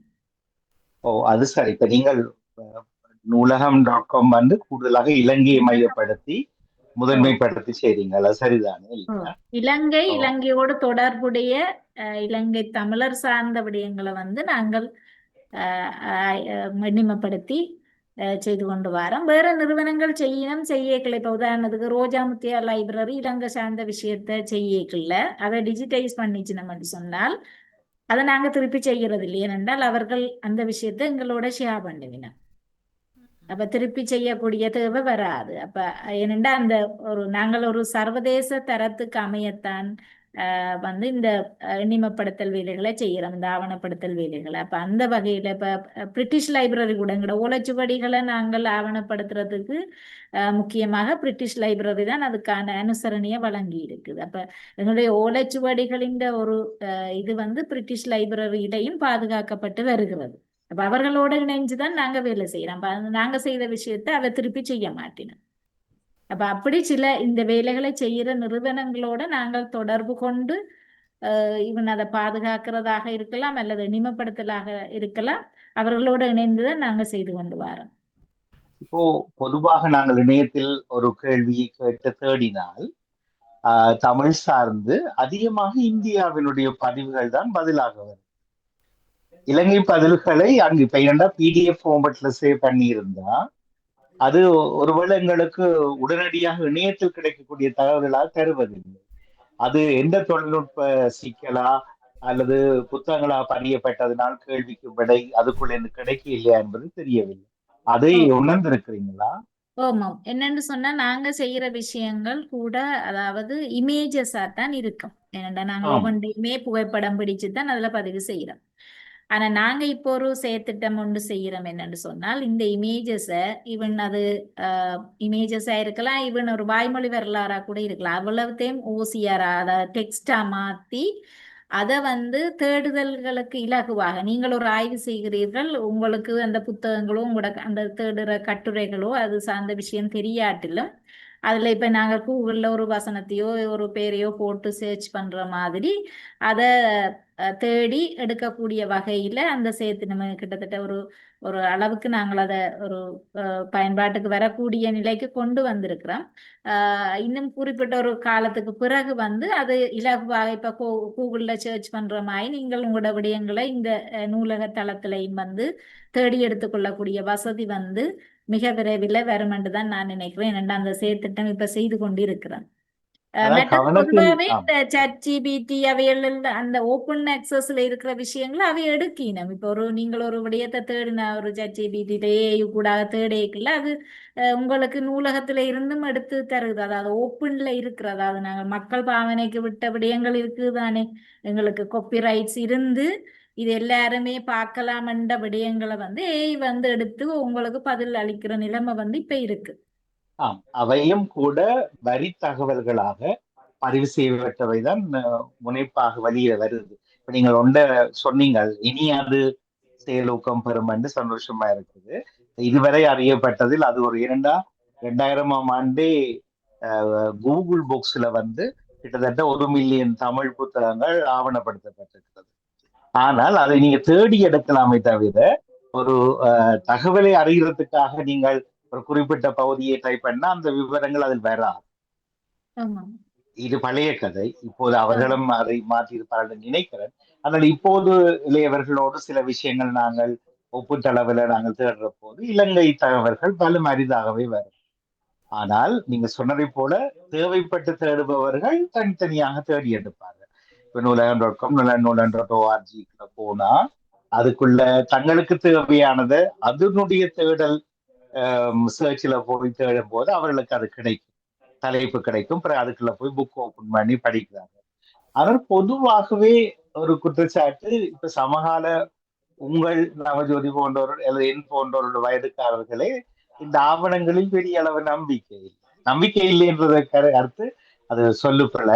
அது சரி. இப்ப நீங்கள் நூலகம்.com வந்து கூடுதலாக இலங்கையை மையப்படுத்தி முதன்மைப்படுத்தி செய்றீங்களா? சரிதானே? இலங்கையோடு தொடர்புடைய இலங்கை தமிழர் சார்ந்த விடயங்களை வந்து நாங்கள் எண்ணிமப்படுத்தி செய்து கொண்டு வரோம். வேற நிறுவனங்கள் செய்யக்கல. இப்ப உதாரணத்துக்கு ரோஜா முத்தியா லைப்ரரி இலங்கை சார்ந்த விஷயத்த செய்யக்கல. அதை டிஜிட்டைஸ் பண்ணிச்சு நம்ம சொன்னால் அதை நாங்க திருப்பி செய்யறது இல்லை. ஏனென்றால் அவர்கள் அந்த விஷயத்தை எங்களோட ஷேர் பண்ணுவினோம். அப்ப திருப்பி செய்யக்கூடிய தேவை வராது. அப்ப ஏனென்றா அந்த நாங்கள் ஒரு சர்வதேச தரத்துக்கு அமையத்தான் வந்து இந்த எண்ணிமப்படுத்தல் வேலைகளை செய்யறோம், இந்த ஆவணப்படுத்தல் வேலைகளை. அப்ப அந்த வகையில இப்ப பிரிட்டிஷ் லைப்ரரி கூட எங்களோட ஓலைச்சுவடிகளை நாங்கள் ஆவணப்படுத்துறதுக்கு முக்கியமாக பிரிட்டிஷ் லைப்ரரி தான் அதுக்கான அனுசரணையை வழங்கி இருக்குது. அப்ப எங்களுடைய ஓலைச்சுவடிகளின் ஒரு இது வந்து பிரிட்டிஷ் லைப்ரரியிலையும் பாதுகாக்கப்பட்டு வருகிறது. அப்ப அவர்களோட இணைஞ்சுதான் நாங்க வேலை செய்யறோம். அப்ப நாங்க செய்த விஷயத்த அதை திருப்பி செய்ய மாட்டேன். அப்ப அப்படி சில இந்த வேலைகளை செய்யற நிறுவனங்களோட நாங்கள் தொடர்பு கொண்டு இவன் அதை பாதுகாக்கிறதாக இருக்கலாம் அல்லது எண்ணிமப்படுத்தலாக இருக்கலாம், அவர்களோட இணைந்துதான் நாங்க செய்து கொண்டு வரோம். இப்போ பொதுவாக நாங்கள் இணையத்தில் ஒரு கேள்வியை கேட்டு தேடினால் தமிழ் சார்ந்து அதிகமாக இந்தியாவினுடைய பதிவுகள் தான் பதிலாக வரும். இலங்கை பதில்களை அங்கு இப்ப என்னடா PDF ஃபார்மட்ல சேவ் பண்ணி இருந்தா அது ஒருவேளை எங்களுக்கு உடனடியாக இணையத்தில் கிடைக்கக்கூடிய தகவல்களாக தருவதில்லை. அது எந்த தொழில்நுட்ப சிக்கலா அல்லது புத்தகங்களா பதியப்பட்டதனால் கேள்விக்கு விடை அதுக்குள்ள எனக்கு கிடைக்க இல்லையா என்பது தெரியவில்லை. அதை உணர்ந்திருக்கிறீங்களா? ஆமாம். என்னன்னு சொன்னா நாங்க செய்யற விஷயங்கள் கூட அதாவது இமேஜஸா தான் இருக்கும். ஏன்னா நாங்க ஒவ்வொன்றையுமே புகைப்படம் பிடிச்சுதான் அதுல பதிவு செய்யறோம். ஆனா நாங்க இப்போ ஒரு செயற்திட்டம் ஒன்று செய்யறோம். என்னன்னு சொன்னால் இந்த இமேஜஸ ஈவன் அது இமேஜஸா இருக்கலாம், ஈவன் ஒரு வாய்மொழி வரலாறா கூட இருக்கலாம். அவ்வளவுத்தையும் ஓசிஆரா அதாவது டெக்ஸ்டா மாத்தி அதை வந்து தேடுதல்களுக்கு இலகுவாக நீங்கள் ஒரு ஆய்வு செய்கிறீர்கள், உங்களுக்கு அந்த புத்தகங்களோ உங்களோட அந்த தேடுற கட்டுரைகளோ அது சார்ந்த விஷயம் தெரியாட்டிலும் அதுல இப்ப நாங்க கூகுள்ல ஒரு வசனத்தையோ ஒரு பேரையோ போட்டு சர்ச் பண்ற மாதிரி அதை தேடி எடுக்கக்கூடிய வகையில அந்த சேர்த்து நம்ம கிட்டத்தட்ட ஒரு ஒரு அளவுக்கு நாங்கள் அதை ஒரு பயன்பாட்டுக்கு வரக்கூடிய நிலைக்கு கொண்டு வந்திருக்கிறோம். இன்னும் குறிப்பிட்ட ஒரு காலத்துக்கு பிறகு வந்து அது இலகுவாக இப்ப கூகுள்ல சர்ச் பண்ற மாதிரி நீங்கள் உங்களோட விடயங்களை இந்த நூலக தளத்திலையும் வந்து தேடி எடுத்துக்கொள்ளக்கூடிய வசதி வந்து மிக விரைவில் வரும் என்று தான் நான் நினைக்கிறேன். ஏனென்றா அந்த செயற்திட்டம் இப்ப செய்து கொண்டு இருக்கிறேன். பொதுவாகவே இந்த ChatGPT அவைகள் அந்த ஓப்பன் ஆக்சஸ்ல இருக்கிற விஷயங்களை அவை எடுக்கணும். இப்ப நீங்கள் ஒரு விடயத்தை தேடின ஒரு ChatGPT கூட தேடிக்கல அது உங்களுக்கு நூலகத்துல இருந்தும் எடுத்து தருது. அதாவது ஓப்பன்ல இருக்கிற, அதாவது நாங்கள் மக்கள் பாவனைக்கு விட்ட விடயங்கள் இருக்குதானே, எங்களுக்கு காப்பிரைட்ஸ் இருந்து இது எல்லாருமே பார்க்கலாம் என்ற விடயங்களை வந்து வந்து எடுத்து உங்களுக்கு பதில் அளிக்கிற நிலைமை வந்து இப்ப இருக்கு. அவையும் கூட வரி தகவல்களாக பதிவு செய்யப்பட்டவைதான் முனைப்பாக வெளியே வருது. இப்ப நீங்கள் ஒன்றை சொன்னீங்க, இனி அது செயலூக்கம் பெறும் என்று சந்தோஷமா இருக்குது. இதுவரை அறியப்பட்டதில் அது ஒரு 2000ஆம் ஆண்டே கூகுள் புக்ஸ்ல வந்து கிட்டத்தட்ட 1 மில்லியன் தமிழ் புத்தகங்கள் ஆவணப்படுத்தப்பட்டிருக்கிறது. ஆனால் அதை நீங்க தேடி எடுக்கலாமே தவிர ஒரு தகவலை அறிகிறதுக்காக நீங்கள் ஒரு குறிப்பிட்ட பகுதியை டைப் பண்ணா அந்த விவரங்கள் அதில் வராது. இது பழைய கதை. இப்போது அவர்களும் அதை மாற்றியிருப்பார்கள் நினைக்கிறேன். ஆனால் இப்போது இளையவர்களோடு சில விஷயங்கள் நாங்கள் ஒப்புத்தளவில் நாங்கள் தேடுற போது இலங்கை தகவல்கள் பல அரிதாகவே வரும். ஆனால் நீங்க சொன்னதை போல தேவைப்பட்டு தேடுபவர்கள் தனித்தனியாக தேடி எடுப்பார்கள். இப்ப நூலகம்.com நூலகம்.org போனா அதுக்குள்ள தங்களுக்கு தேவையானதை அதனுடைய தேடல் சர்ச்சில் போய் தேடும் போது அவர்களுக்கு அது கிடைக்கும், தலைப்பு கிடைக்கும். பிறகு அதுக்குள்ள போய் புக் ஓபன் பண்ணி படிக்கிறாங்க. ஆனால் பொதுவாகவே ஒரு குற்றச்சாட்டு, இப்ப சமகால உங்கள் நவஜோதி போன்றவர்கள் அல்லது என் போன்றவர்களோட வயதுக்காரர்களே இந்த ஆவணங்களில் பெரிய அளவு நம்பிக்கை இல்லை என்றதை அடுத்து அது சொல்லுப்பல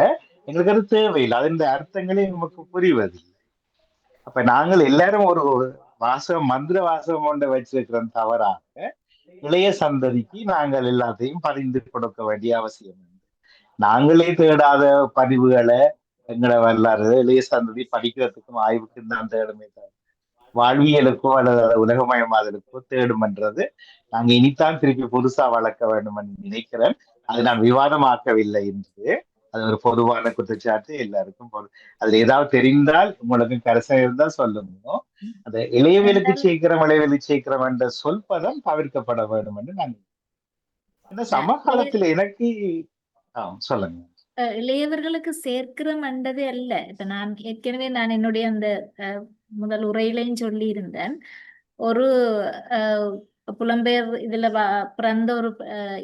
எங்களுக்கு அது தேவையில்லை, அதன் அர்த்தங்களே நமக்கு புரிவதில்லை. அப்ப நாங்கள் எல்லாரும் ஒரு வாசகம் மந்திர வாசகம் ஒன்றை வச்சிருக்கிறோம் தவறாக இளைய சந்ததிக்கு நாங்கள் எல்லாத்தையும் பதிந்து கொடுக்க வேண்டிய அவசியம் உண்டு. நாங்களே தேடாத பதிவுகளை எங்களை வரலாறு இளைய சந்ததி படிக்கிறதுக்கும் ஆய்வுக்கும் தான் தேடுமே தவிர வாழ்வியலுக்கோ அல்லது உலகமயமாதலுக்கோ தேடுமென்றது நாங்க இனித்தான் திருப்பி புதுசா வளர்க்க வேண்டும் என்று நினைக்கிறேன். அது நான் விவாதமாக்கவில்லை என்று, அது ஒரு பொதுவான குற்றச்சாட்டு எல்லாருக்கும். அதுல ஏதாவது தெரிந்தால் உங்களுக்கு கரசம் இருந்தால் சொல்லுங்க. அந்த இளையவேலுக்கு சீக்கிரம் இளையவேலு சீக்கிரம் என்ற சொல்பதம் தவிர்க்கப்பட வேண்டும் என்று நான் இந்த சமகாலத்துல எனக்கு சொல்லுங்க. இளையவர்களுக்கு சேர்க்கிறோம் என்றது அல்ல. இப்ப நான் ஏற்கனவே என்னுடைய அந்த முதல் உரையிலையும் சொல்லி இருந்தேன், ஒரு புலம்பெயர் இதுல பிறந்த ஒரு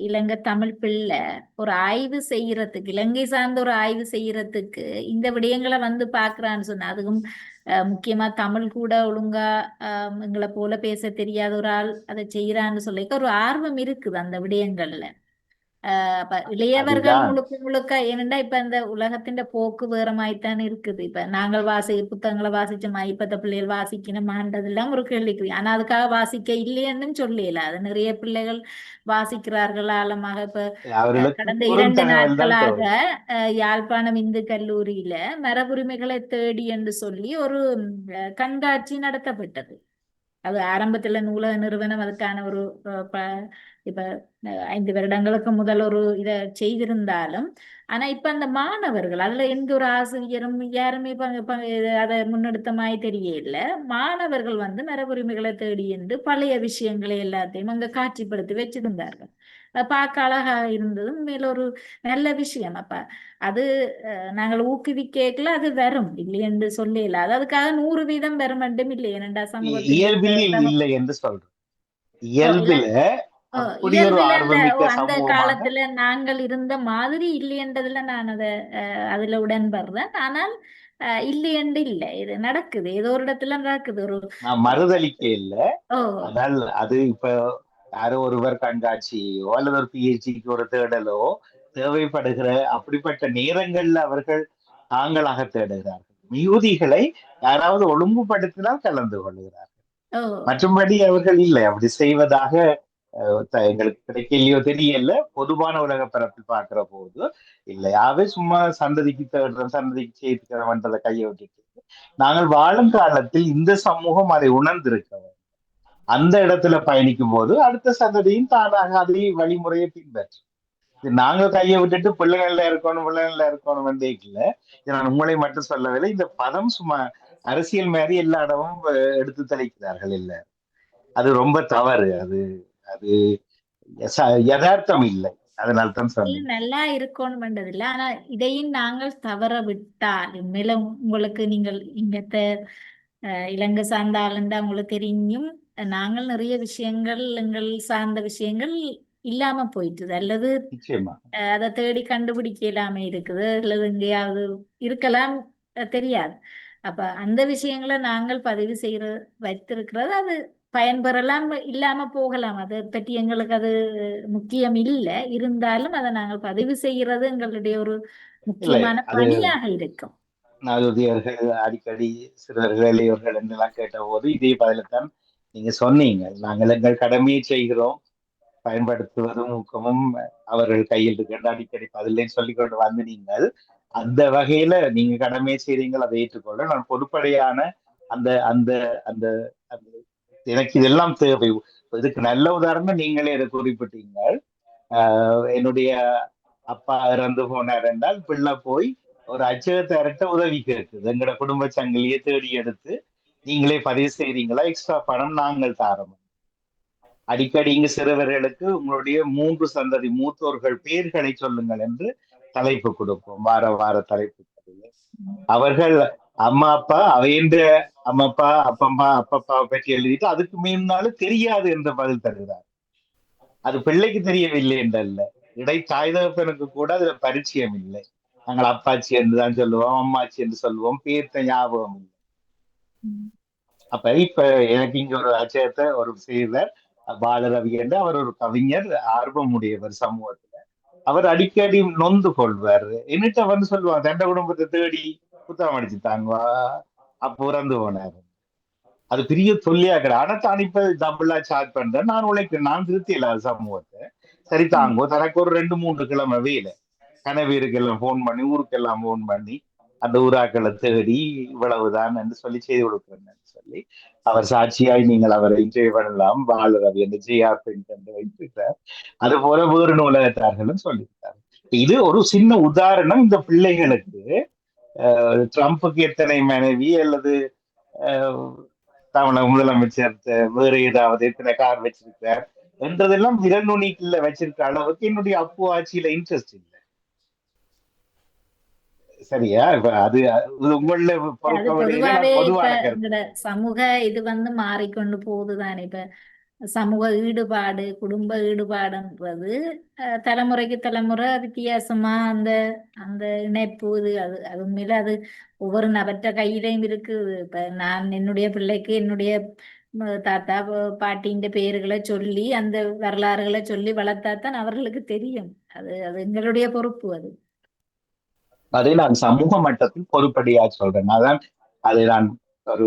இலங்கை தமிழ் பிள்ளை ஒரு ஆய்வு செய்யறதுக்கு, இலங்கை சார்ந்த ஒரு ஆய்வு செய்யறதுக்கு இந்த விடயங்களை வந்து பாக்குறான்னு சொன்னா, அதுக்கும் முக்கியமா தமிழ் கூட ஒழுங்கா எங்களை போல பேச தெரியாத ஒரு ஆள் அதை செய்யறான்னு சொல்லிக்க ஒரு ஆர்வம் இருக்குது அந்த விடயங்கள்ல. அப்ப இளையவர்கள் அதுதான் முழுக்க முழுக்க ஏனெண்டா இப்ப இந்த உலகத்தின் போக்கு வேற மாதிரித்தான் இருக்குது. இப்ப நாங்கள் புத்தகங்களை வாசிச்சோமா, இப்பத்த பிள்ளைகள் வாசிக்கணுமான்றதெல்லாம் ஒரு கேள்விக்குறி. ஆனா அதுக்காக வாசிக்க இல்லைன்னு சொல்லல, அது நிறைய பிள்ளைகள் வாசிக்கிறார்கள் ஆழமாக. இப்ப அவர்களுக்கு கடந்த 2 குறுந்தகவல் தான் நாட்களாக தேவை. யாழ்ப்பாணம் இந்து கல்லூரியில மரபுரிமைகளை தேடி என்று சொல்லி ஒரு கண்காட்சி நடத்தப்பட்டது. அது ஆரம்பத்துல நூலக நிறுவனம் அதுக்கான ஒரு இப்ப 5 வருடங்களுக்கு முதல் ஒரு இதை செய்திருந்தாலும், ஆனா இப்ப அந்த மாணவர்கள் அதுல எந்த ஒரு ஆசிரியரும் யாருமே அதை முன்னெடுத்த மாதிரி தெரியல. மாணவர்கள் வந்து மரபுரிமைகளை தேடி என்று பழைய விஷயங்களை எல்லாத்தையும் அங்க காட்சிப்படுத்தி வச்சிருந்தார்கள். பார்க்க அழகா இருந்தது, மேல ஒரு நல்ல விஷயம். அப்ப அது நாங்கள் ஊக்குவிக்கல, அது வரும் இல்லை என்று சொல்லல. அது அதுக்காக 100% வர மட்டும் இல்லை, ஏனென்றா சமூகத்தில் இயல்பில் இல்லை என்று சொல்றேன். இயல்பில அப்படி ஒரு இயல்புல ஆர்வமிக்க அந்த சமூகமாக காலத்துல நாங்கள் இருந்த மாதிரி இல்லைன்றதுல நான் அதுல உடன்படுறேன். ஆனால் இல்லையென்று இல்லை, இது நடக்குது, ஏதோ ஒரு இடத்துல நடக்குது. ஒரு நான் மறுதளிக்க இல்லை. ஓ ஆனால் அது இப்ப யாரோ ஒருவர் கண்காட்சியோ அல்லது ஒரு பிஹெச்டிக்கு ஒரு தேடலோ தேவைப்படுகிற அப்படிப்பட்ட நேரங்கள்ல அவர்கள் தாங்களாக தேடுகிறார்கள். மிகுதிகளை யாராவது ஒழுங்குபடுத்தினால் கலந்து கொள்கிறார்கள். ஓ மற்றும்படி அவர்கள் இல்லை அப்படி செய்வதாக எங்களுக்கு கிடைக்கலையோ தெரியல. பொதுவான உலக பரப்பில் பார்க்கிற போது இல்லை, யாவே சும்மா சந்ததிக்கு தேடுறோம், சந்ததிக்கு சேர்த்துக்கிறோம்ன்றதை கையை விட்டுட்டு நாங்கள் வாழும் காலத்தில் இந்த சமூகம் அதை உணர்ந்திருக்க வேண்டும். அந்த இடத்துல பயணிக்கும் போது அடுத்த சந்ததியும் தானாக அதை வழிமுறையை பின்பற்றும். நாங்க கையை விட்டுட்டு பிள்ளைகள்ல இருக்கணும் வந்தேக்கல. நான் உங்களை மட்டும் சொல்லவில்லை. இந்த பதம் சும்மா அரசியல் மாதிரி எல்லா இடமும் எடுத்து தெளிக்கிறார்கள். இல்ல, அது ரொம்ப தவறு. அது அது யதார்த்தம் இல்லை. அதனால தான் சொன்னேன். நல்லா இருக்கணும்ன்றது இல்லை. ஆனா இதையும் நாங்கள் தவற விட்டால் உண்மையில உங்களுக்கு நீங்கள் இங்கத்த இலங்கை சார்ந்த ஆளுண்டா உங்களுக்கு தெரியும், நாங்கள் நிறைய விஷயங்கள் எங்கள் சார்ந்த விஷயங்கள் இல்லாம போயிட்டுது, அல்லது நிச்சயமா அதை தேடி கண்டுபிடிக்க இல்லாம இருக்குது, அல்லது எங்கேயாவது இருக்கலாம், தெரியாது. அப்ப அந்த விஷயங்களை நாங்கள் பதிவு செய்யற வைத்திருக்கிறது, அது பயன்பெறலாம், இல்லாம போகலாம். அதை பற்றி எங்களுக்கு அது முக்கியம் இல்லை. இருந்தாலும் அதை நாங்கள் பதிவு செய்யறது எங்களுடைய ஒரு இல்லை. முக்கியமான அது பணியாக இருக்கும். நவதியர்கள் அடிக்கடி சிறுவர்கள் இளையவர்கள் என்றெல்லாம் கேட்ட போது இதே பதிலைத்தான் நீங்க சொன்னீங்க. நாங்கள் எங்கள் கடமையை செய்கிறோம், பயன்படுத்துவதும் ஊக்கமும் அவர்கள் கையில் இருக்கின்ற அடிக்கடி பதிலே சொல்லிக்கொண்டு வந்து நீங்கள் அந்த வகையில நீங்க கடமையை செய்றீங்கள், அதை ஏற்றுக்கொள்ள நான் பொதுப்படையான அந்த அந்த அந்த அந்த எனக்கு இதெல்லாம் தேவை. இதுக்கு நல்ல உதாரணம் நீங்களே இதை குறிப்பிட்டீங்க. என்னுடைய அப்பா இறந்து போனார் என்றால் பிள்ளை போய் ஒரு அச்சகத்தார்ட்ட உதவி கேட்குது. எங்களோட குடும்ப சங்கிலியை தேடி எடுத்து நீங்களே பதிவு செய்றீங்களா, எக்ஸ்ட்ரா பணம் நாங்கள் தாரோம். அடிக்கடி இங்கு சிறுவர்களுக்கு உங்களுடைய 3 சந்ததி மூத்தோர்கள் பெயர்களை சொல்லுங்கள் என்று தலைப்பு கொடுப்போம். வார வார தலைப்பு. அவர்கள் அம்மா அப்பா அவையென்ற அம்மப்பா அப்பம்மா அப்பப்பாவை பற்றி எழுதிட்டு அதுக்கு முன்னாலும் தெரியாது என்று பதில் தருகிறார். அது பிள்ளைக்கு தெரியவில்லை என்றல்ல, இடை தாய் தகப்பனுக்கு கூட அதுல பரிச்சயம் இல்லை. நாங்கள் அப்பாச்சி என்றுதான் சொல்லுவோம், அம்மாச்சி என்று சொல்லுவோம், பேர்த்த ஞாபகம் இல்லை. அப்ப இப்ப எனக்கு இங்க ஒரு அச்சயத்தை ஒரு செய்தர் பாலரவி என்று அவர் ஒரு கவிஞர், ஆர்வமுடையவர் சமூகத்துல. அவர் அடிக்கடி நொந்து கொள்வார். என்னட்ட வந்து சொல்லுவாங்க, தண்ட குடும்பத்தை தேடி புத்தகம் அடிச்சுட்டாங்க, அப்ப இறந்து போனாரு. அது பெரிய தொல்லியாக்கிற. ஆனா தான் இப்ப டபுளா சார்ஜ் பண்றேன், நான் உழைக்கிறேன், நான் திருத்தி இல்லாத சமூகத்தை. சரி தாங்கோ, தனக்கு ஒரு 2-3 கிழமை வேலை, கனவீருக்கெல்லாம் போன் பண்ணி ஊருக்கெல்லாம் போன் பண்ணி அந்த ஊராக்களை தேடி இவ்வளவுதான் என்று சொல்லி செய்து கொடுக்குறேன்னு சொல்லி அவர் சாட்சியாய் நீங்கள் அவரை இன்டர்வியூ பண்ணலாம். பாலரவி என்று ஜிஆர் என்று வைத்திருக்கிறார். அது போல வேறு நூலகத்தார்களும் சொல்லியிருக்காரு. இது ஒரு சின்ன உதாரணம். இந்த பிள்ளைகளுக்கு ட்ரம்புக்கு எத்தனை மனைவி அல்லது தமிழக முதலமைச்சர் வேறு ஏதாவது எத்தனை கார் வச்சிருக்கார் என்றதெல்லாம் விரல் நுனிக்குள்ள வச்சிருக்க அளவுக்கு என்னுடைய அப்பு ஆட்சியில இன்ட்ரெஸ்ட் இல்லை. சரியா? இப்ப அது உங்கள பொதுவாவே இப்ப இந்த சமூக இது வந்து மாறிக்கொண்டு போகுதுதானே. இப்ப சமூக ஈடுபாடு, குடும்ப ஈடுபாடுன்றது தலைமுறைக்கு தலைமுறை வித்தியாசமா அந்த அந்த இணைப்பு இது அது உண்மையில அது ஒவ்வொரு நபற்ற கையிலையும் இருக்குது. இப்ப நான் என்னுடைய பிள்ளைக்கு என்னுடைய தாத்தா பாட்டின்ற பெயர்களை சொல்லி அந்த வரலாறுகளை சொல்லி வளர்த்தாத்தான் அவர்களுக்கு தெரியும். அது அது எங்களுடைய பொறுப்பு. அதை நான் சமூக மட்டத்தில் பொறுப்படியா சொல்றேன். அதான் அதை நான் ஒரு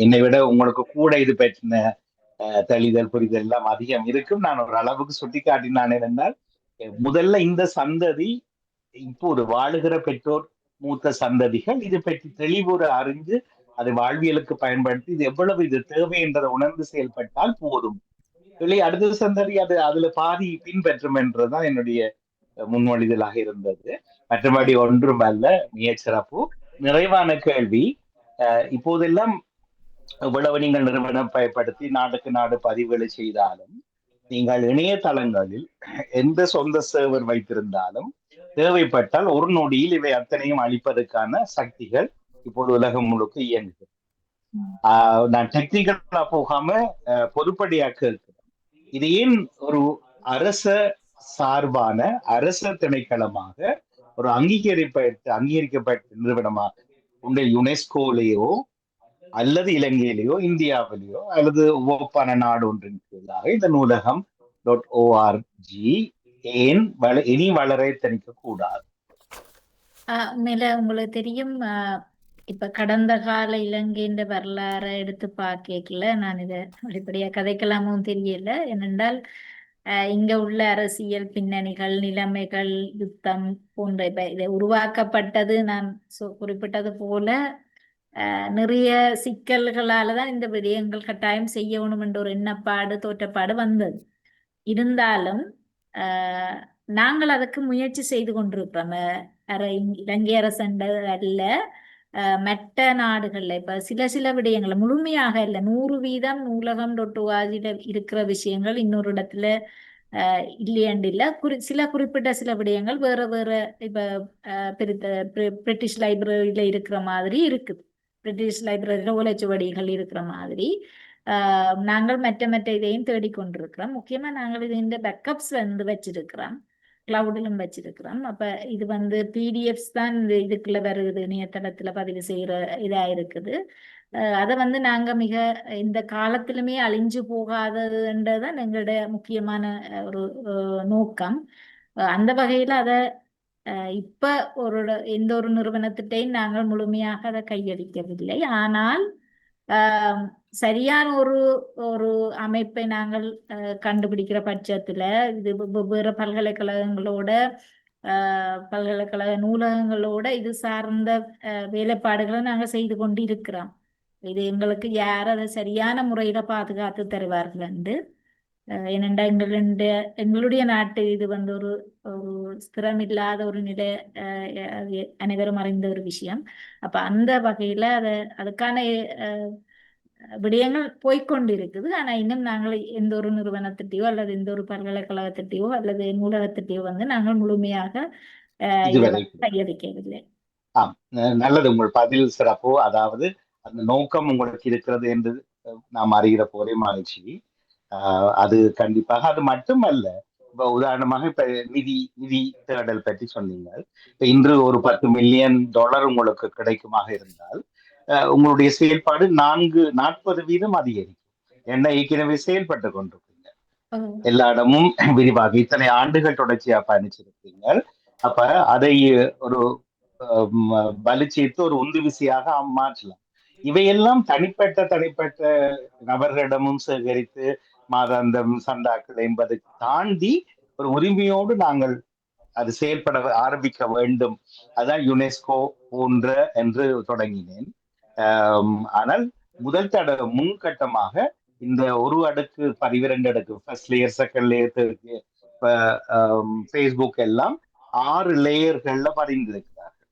என்னை விட உங்களுக்கு கூட இது பற்றின தெளிதல் புரிதல் எல்லாம் அதிகம் இருக்கும். நான் ஒரு அளவுக்கு சுட்டி காட்டினான் என்றால், முதல்ல இந்த சந்ததி இப்போது வாழுகிற பெற்றோர் மூத்த சந்ததிகள் இது பற்றி தெளிவுற அறிஞ்சு அதை வாழ்வியலுக்கு பயன்படுத்தி இது எவ்வளவு இது தேவை என்றதை உணர்ந்து செயல்பட்டால் போதும். அடுத்த சந்ததி அதுல பாதி பின்பற்றும் என்றதுதான் என்னுடைய முன்மொழிதலாக இருந்தது. மற்றபடி ஒன்றும் அல்ல. மிகச்சிறப்பு. நிறைவான கேள்வி. இப்போதெல்லாம் இவ்வளவு நீங்கள் நிறுவனம் பயன்படுத்தி நாடுக்கு நாடு பதிவுகளை செய்தாலும், நீங்கள் இணையதளங்களில் எந்த சொந்த சேவர் வைத்திருந்தாலும் தேவைப்பட்டால் ஒரு நொடியில் இவை அத்தனையும் அளிப்பதற்கான சக்திகள் இப்போது உலகம் முழுக்க இயங்குகிறது. நான் டெக்னிக்கலா போகாம பொதுப்படியாக்க இருக்கிறேன். இது ஏன் ஒரு அரச சார்பான அரச திணைக்களமாக ஒரு அங்கீகரிக்கப்பட்ட நிறுவனமாக உண்ட யுனெஸ்கோலேயோ அல்லது இலங்கையிலேயோ இந்தியாவிலேயோ அல்லது ஒப்பான நாடு ஒன்றின் கீழாக இந்த நூலகம் .org ஏன் இனி வளர திணிக்க கூடாது? உங்களுக்கு தெரியும், இப்ப கடந்த கால இலங்கையின் வரலாறை எடுத்து பார்க்கல நான் இதை அடிப்படையா கதைக்கலாமும் தெரியல. ஏனென்றால் இங்க உள்ள அரசியல் பின்னணிகள், நிலைமைகள், யுத்தம் போன்ற இதை உருவாக்கப்பட்டது நான் குறிப்பிட்டது போல நிறைய சிக்கல்களாலதான் இந்த விடயங்கள் கட்டாயம் செய்யணும் என்ற ஒரு எண்ணப்பாடு தோற்றப்பாடு வந்தது. இருந்தாலும் நாங்கள் அதுக்கு முயற்சி செய்து கொண்டிருக்கிறோம். இலங்கை அரசண்ட அல்ல, மற்ற நாடுகள்ல இப்ப சில விடயங்கள் முழுமையாக இல்லை, 100% நூலகம் .org இருக்கிற விஷயங்கள் இன்னொரு இடத்துல இல்லையாண்டு இல்ல. சில குறிப்பிட்ட சில விடயங்கள் வேற வேற இப்ப பிரிட்டிஷ் லைப்ரரியில இருக்கிற மாதிரி இருக்குது. பிரிட்டிஷ் லைப்ரரியில ஓலைச்சுவடிகள் இருக்கிற மாதிரி நாங்கள் மற்ற இதையும் தேடிக்கொண்டிருக்கிறோம். முக்கியமா நாங்கள் இந்த பேக்கப்ஸ் வச்சிருக்கிறோம், கிளவுடிலும் வச்சிருக்கிறோம். அப்ப இது பிடிஎஃப்ஸ் தான் இதுக்குள்ள வருது, இணையதளத்துல பதிவு செய்யற இதா இருக்குது. அதை நாங்க மிக இந்த காலத்திலுமே அழிஞ்சு போகாததுன்றதான் எங்களுடைய முக்கியமான ஒரு நோக்கம். அந்த வகையில அதை இப்ப எந்த ஒரு நிறுவனத்திட்டையும் நாங்கள் முழுமையாக அதை கையளிக்கவில்லை. ஆனால் சரியான ஒரு அமைப்பை நாங்கள் கண்டுபிடிக்கிற பட்சத்துல இது வெவ்வேறு பல்கலைக்கழகங்களோட பல்கலைக்கழக நூலகங்களோட இது சார்ந்த வேலைப்பாடுகளை நாங்கள் செய்து கொண்டு இருக்கிறோம். இது எங்களுக்கு யார் அதை சரியான முறையில பாதுகாத்து தருவார்கள் என்று. ஏனென்றா எங்களுடைய நாட்டு இது ஒரு ஸ்திரமில்லாத ஒரு நிலை, அனைவரும் அறிந்த ஒரு விஷயம். அப்ப அந்த வகையில அதுக்கான விடயங்கள் போய்கொண்டு இருக்குது. ஆனா இன்னும் நாங்கள் எந்த ஒரு நிறுவனத்திட்டையோ அல்லது எந்த ஒரு பல்கலைக்கழகத்திட்டையோ அல்லது நூலகத்திட்டையோ நாங்கள் முழுமையாக கையளிக்கவில்லை. நல்லது, உங்கள் பதில் சிறப்பு. அதாவது அந்த நோக்கம் உங்களுக்கு இருக்கிறது என்று நாம் அறிகிற போதே மகிழ்ச்சி. அது கண்டிப்பாக அது மட்டுமல்ல. இப்ப உதாரணமாக இப்ப நிதி தேடல் பற்றி சொன்னீங்க. இப்ப இன்று ஒரு $10 மில்லியன் உங்களுக்கு கிடைக்குமாக இருந்தால் உங்களுடைய செயல்பாடு 40% அதிகரிக்கும். என்ன ஏற்கனவே செயல்பட்டு கொண்டிருக்கீங்க, எல்லா இடமும் விரிவாக இத்தனை ஆண்டுகள் தொடர்ச்சியா பயணிச்சிருக்கீங்க. அப்ப அதை ஒரு வலுச்சேர்த்து ஒரு உந்து விசையாக மாற்றலாம். இவையெல்லாம் தனிப்பட்ட நபர்களிடமும் சேகரித்து மாதாந்தம் சந்தாக்கள் என்பதை தாண்டி ஒரு உரிமையோடு நாங்கள் அது செயல்பட ஆரம்பிக்க வேண்டும். அதான் யுனெஸ்கோ போன்ற என்று தொடங்கினேன். ஆனால் முதல் முன்கட்டமாக இந்த ஒரு அடுக்கு 12 அடுக்கு first layer, second layer, Facebook எல்லாம் 6 லேயர்கள்ல பதிந்திருக்கிறார்கள்.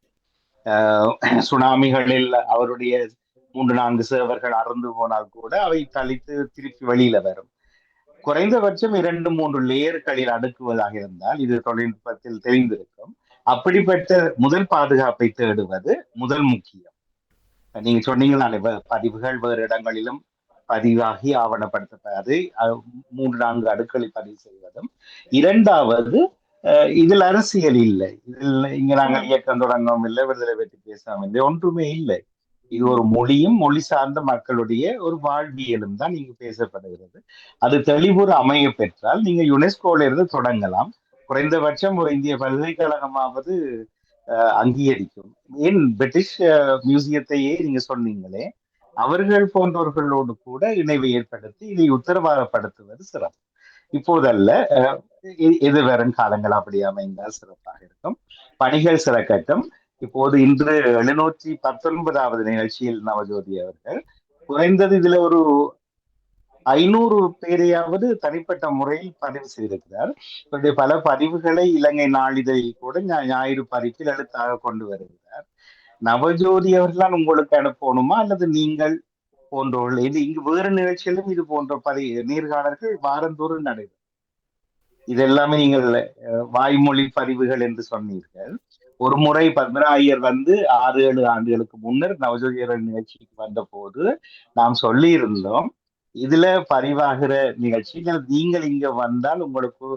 சுனாமிகளில் அவருடைய 3-4 சேவர்கள் அறந்து போனால் கூட அவை தளித்து திருப்பி வெளியில வரும். குறைந்தபட்சம் 2-3 லேயர்களில் அடுக்குவதாக இருந்தால் இது தொழில்நுட்பத்தில் தெரிந்திருக்கும். அப்படிப்பட்ட முதல் பாதுகாப்பை தேடுவது முதல் முக்கியம். நீங்க சொன்னீங்களா பதிவுகள் வேறு இடங்களிலும் பதிவாகி ஆவணப்படுத்தப்படாது. 3-4 அடுக்களில் பதிவு செய்வதும். இரண்டாவது, இதில் அரசியல் இல்லை. இதில் இங்க நாங்கள் இயக்கம் தொடங்கவும் இல்லை, விடுதலை பற்றி பேசவும் இல்லை, ஒன்றுமே இல்லை. இது ஒரு மொழியும் மொழி சார்ந்த மக்களுடைய ஒரு வாழ்வியலும் தான் இங்கு பேசப்படுகிறது. அது தெளிவுற அமைய பெற்றால் நீங்க யுனெஸ்கோல இருந்து தொடங்கலாம். குறைந்தபட்சம் ஒரு இந்திய பல்கலைக்கழகமாவது அங்கீகரிக்கும். ஏன் பிரிட்டிஷ் மியூசியத்தையே நீங்க சொன்னீங்களே, அவர்கள் போன்றவர்களோடு கூட இணைவை ஏற்படுத்தி இதை உத்தரவாதப்படுத்துவது சிறப்பு. இப்போதல்ல, எதிர்வரும் காலங்கள் அப்படி அமைந்தால் சிறப்பாக இருக்கும். பணிகள் சிறக்கட்டும். இப்போது இன்று 719வது நிகழ்ச்சியில் நவஜோதி அவர்கள் குறைந்தது இதுல ஒரு 500 பேரையாவது தனிப்பட்ட முறையில் பதிவு செய்திருக்கிறார். இவருடைய பல பதிவுகளை இலங்கை நாளிதழில் கூட ஞாயிறு பதிப்பில் எழுத்தாக கொண்டு வருகிறார். நவஜோதி அவர்களால் உங்களுக்கு அனுப்பணுமா அல்லது நீங்கள் போன்றவர்கள்? இது இங்கு வேறு நிகழ்ச்சியிலும் இது போன்ற நேர்காணல்கள் வாரந்தோறும் நடைபெறும். இதெல்லாமே நீங்கள் வாய்மொழி பதிவுகள் என்று சொன்னீர்கள். ஒரு முறை பத்மரா ஐயர் வந்து 6-7 ஆண்டுகளுக்கு முன்னர் நவஜோதியர் நிகழ்ச்சிக்கு வந்த போது நாம் சொல்லி இருந்தோம், இதுல பதிவாகிற நிகழ்ச்சிகள் நீங்கள் இங்க வந்தால் உங்களுக்கு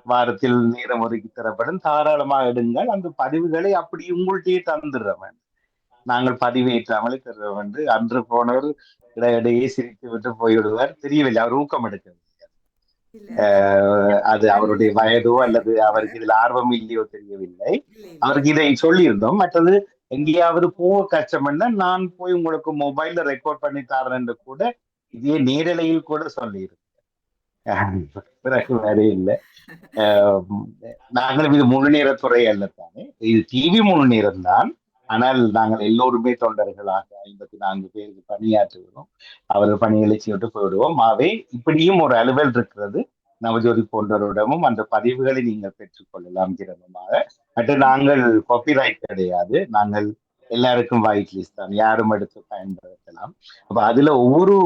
வாரத்தில் நேரம் ஒதுக்கி தரப்படும், தாராளமாக எடுங்கள், அந்த பதிவுகளை அப்படி உங்கள்கிட்டயே தந்துடுறவன், நாங்கள் பதிவேற்றாமலே தருவோம் என்று அன்று போனவர் இடையிடையே சிரித்து விட்டு போய்விடுவார். தெரியவில்லை, அவர் ஊக்கம் எடுக்கிறது. அது அவருடைய வயதோ அல்லது அவருக்கு இதில் ஆர்வம் இல்லையோ தெரியவில்லை. அவருக்கு இதை சொல்லியிருந்தோம். மற்றது எங்கேயாவது போக கஷ்டம்னா நான் போய் உங்களுக்கு மொபைல்ல ரெக்கார்ட் பண்ணி தரேன் என்று கூட இதே நேரலையில் கூட சொல்லியிருக்கேன். பிறகு வேற இல்லை. நாங்களும் இது முழு நேரத்துறை அல்ல தானே, இது டிவி முழு நேரம் தான். ஆனால் நாங்கள் எல்லோருமே தொண்டர்களாக 54 பேருக்கு பணியாற்றுகிறோம். அவர்கள் பணிகளை செய்து போயிடுவோம். ஆகவே இப்படியும் ஒரு அலுவல் இருக்கிறது. நவஜோதி போன்றவரிடமும் அந்த பதிவுகளை நீங்கள் பெற்றுக்கொள்ளலாம் திறனமாக. மற்ற நாங்கள் காப்பிரைட் கிடையாது, நாங்கள் எல்லாருக்கும் வாய்ட் லிஸ்ட் தான், யாரும் எடுத்து பயன்படுத்தலாம். அப்ப அதுல ஒவ்வொரு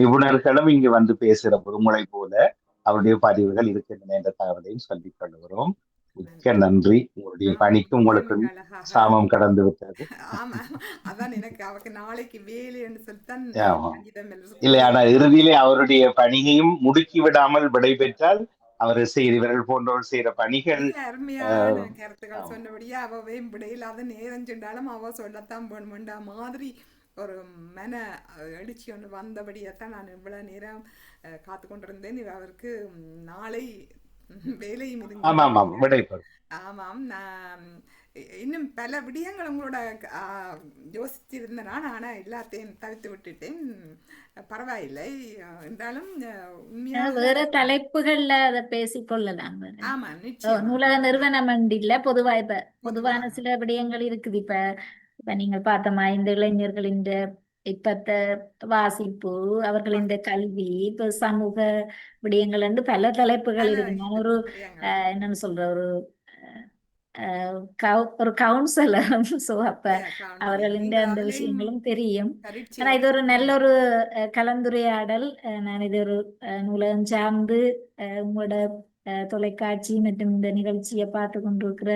நிபுணர்களும் இங்கு வந்து பேசுகிற பொதுமொழி போல அவருடைய பதிவுகள் இருக்கின்றன என்ற தகவலையும் சொல்லிக் கொள்கிறோம். மிக்க நன்றி. உங்களுடைய பணிக்கு உங்களுக்கு சாமம் கடந்து விட்டது. ஆமா, அதான் எனக்கு அவருக்கு நாளைக்கு வேலைன்னு சொல்லித்தான். இல்லை, ஆனால் இறுதியிலே அவருடைய பணியையும் முடுக்கி விடாமல் விடைபெற்றால் அவர் இவர்கள் போன்றவர் செய்யற பணிகள் அருமையான கருத்துக்கள் சொன்னபடியா அவ விடையில்லாத நேரம் சென்றாலும் அவ சொல்லத்தான் வேணுமெண்டா மாதிரி ஒரு மன எழுச்சி ஒன்று வந்தபடியாத்தான் நான் இவ்வளவு நேரம் காத்து கொண்டிருந்தேன். அவருக்கு நாளை வேலையும் ஆமாம், நான் இன்னும் பல விடயங்கள் உங்களோட யோசிச்சிருந்தேன், ஆனா எல்லாத்தையும் தவிர்த்து விட்டுட்டேன். பரவாயில்லை என்றாலும் வேற தலைப்புகள்ல அதை பேசிக்கொள்ளலாம். ஆமா, நிச்சயம். நூலக நிறுவனம் இல்ல, பொதுவான சில விடயங்கள் இருக்குது. இப்ப நீங்க பார்த்தோமா, இந்த இளைஞர்களின் இப்பத்த வாசிப்பு, அவர்களின் கல்வி, இப்ப சமூக விடயங்கள் என்று பல தலைப்புகள் இருக்கு. நான் ஒரு என்னன்னு சொல்ற ஒரு கவுன்சிலர். சோ அப்ப அவர்களின் அந்த விஷயங்களும் தெரியும். ஆனா இது ஒரு நல்ல ஒரு கலந்துரையாடல். நான் இது ஒரு நூலகம் சார்ந்து உங்களோட தொலைக்காட்சி மற்றும் இந்த நிகழ்ச்சியை பார்த்து கொண்டிருக்கிற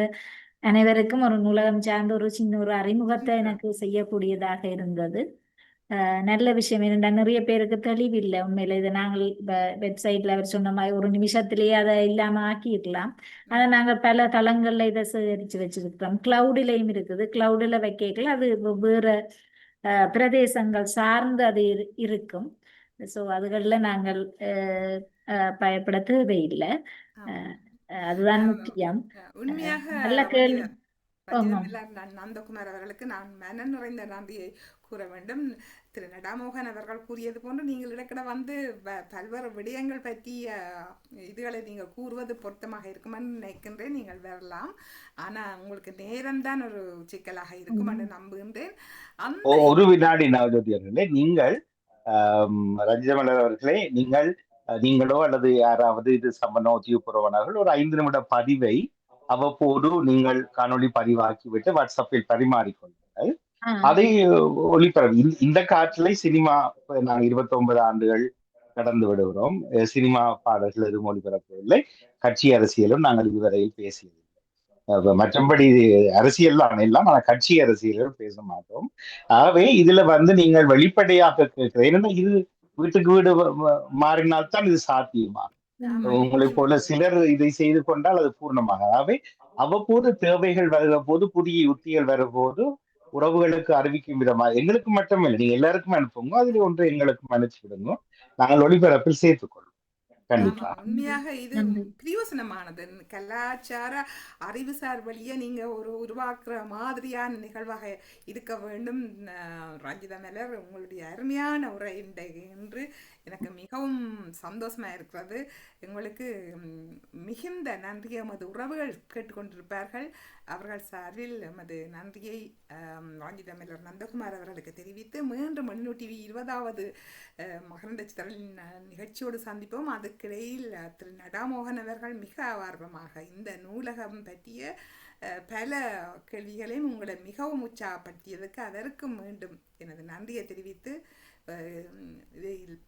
அனைவருக்கும் ஒரு நூலகம் சார்ந்த ஒரு சின்ன ஒரு அறிமுகத்தை எனக்கு செய்யக்கூடியதாக இருந்தது. நல்ல விஷயம். என்னென்னா நிறைய பேருக்கு தெளிவில்லை உண்மையில. இதை நாங்கள் வெப்சைட்ல அவர் சொன்ன மாதிரி ஒரு நிமிஷத்திலேயே அதை இல்லாம ஆக்கிடலாம். ஆனா நாங்கள் பல தளங்கள்ல இதை சேகரிச்சு வச்சிருக்கிறோம். கிளவுடிலையும் இருக்குது. கிளவுடில் வைக்கல அது வேற பிரதேசங்கள் சார்ந்து அது இருக்கும். ஸோ அதுகளில் நாங்கள் பயப்பட தேவையில்லை. அதுதான் முக்கியம். உண்மையாக நல்ல கேள்வி. நந்தகுமார் அவர்களுக்கு நான் மன நிறைந்த நன்றியை கூற வேண்டும். திரு நடாமோகன் அவர்கள் கூறியது போன்று நீங்கள் இடக்கிட வந்து பல்வேறு விடயங்கள் பற்றிய இதுகளை நீங்கள் கூறுவது பொருத்தமாக இருக்குமென்னு நினைக்கின்றேன். நீங்கள் வரலாம், ஆனா உங்களுக்கு நேரம்தான் ஒரு சிக்கலாக இருக்கும் என்று நம்புகின்றேன். ஒரு வினாடி நவஜோதி அவர்களே, நீங்கள் ரஞ்சிதமலர் அவர்களே, நீங்களோ அல்லது யாராவது இது சம்பந்தம் உத்தியோகபூர்வமானவர்கள் ஒரு 5 நிமிட பதிவை அவ்வப்போது நீங்கள் காணொலி பதிவாக்கிவிட்டு வாட்ஸ்அப்பில் பரிமாறிக்கொள்ளுங்கள். அதை ஒளிபரப்பு. இந்த காற்றிலே சினிமா நாங்கள் 29 ஆண்டுகள் கடந்து விடுகிறோம். சினிமா பாடல்கள் எதுவும் ஒளிபரப்பவில்லை. கட்சி அரசியலும் நாங்கள் இதுவரையில் பேசியதில்லை. மற்றபடி அரசியல் தான் எல்லாம், ஆனா கட்சி அரசியல் பேச மாட்டோம். ஆகவே இதுல நீங்கள் வெளிப்படையாக கேட்கிறேன். ஏன்னா இது வீட்டுக்கு வீடு மாறினால்தான் இது சாத்தியமா. ஆமா உங்களை போல நிச்சயமாக. சிலர் இதை செய்து கொண்டால் அது பூர்ணமாக. ஆகவே அவ்வப்போது தேவைகள் வருகிற போது, புதிய யுக்திகள் வரும்போது உறவுகளுக்கு அறிவிக்கும் விதமா எங்களுக்கு மட்டுமில்லை, நீங்க எல்லாருக்கும் அனுப்புங்க, அதுல ஒன்று எங்களுக்கும் அனுப்பிச்சு விடுங்க, நாங்கள் ஒளிபரப்பில் சேர்த்துக்கொள்வோம் ஆமா கண்டிப்பா. உண்மையாக இது நன்றி. பிரயோசனமானது. கலாச்சார அறிவுசார் வழியை நீங்க உருவாக்குற மாதிரியான நிகழ்வாக இருக்க வேண்டும். ரஞ்சிதா மலர், உங்களுடைய அருமையான உரை இன்று எனக்கு மிகவும் சந்தோஷமா இருக்கிறது. எங்களுக்கு மிகுந்த நன்றி. எமது உறவுகள் கேட்டுக்கொண்டிருப்பார்கள். அவர்கள் சார்பில் எமது நன்றியை ரஞ்சிதா மலர் நந்தகுமார் அவர்களுக்கு தெரிவித்து, மீண்டும் 20வது மகரந்த சித்திரலின் நிகழ்ச்சியோடு சந்திப்போம். அதுக்கிடையில் திரு நடாமோகன் அவர்கள் மிக ஆர்வமாக இந்த நூலகம் பற்றிய பல கேள்விகளையும் உங்களை மிகவும் உற்சாகப்படுத்தியதுக்கு அதற்கு மீண்டும் எனது நன்றியை தெரிவித்து, இதில்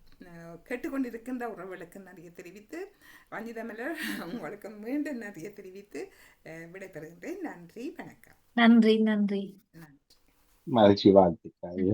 கேட்டுக்கொண்டிருக்கின்ற உறவுகளுக்கு நன்றியை தெரிவித்து, ரஞ்சிதா மலர் உங்களுக்கு மீண்டும் நன்றியை தெரிவித்து விடைபெறுகின்றேன். நன்றி, வணக்கம். நன்றி. நன்றி. நன்றி. மகிழ்ச்சி, வாழ்த்துக்கள்.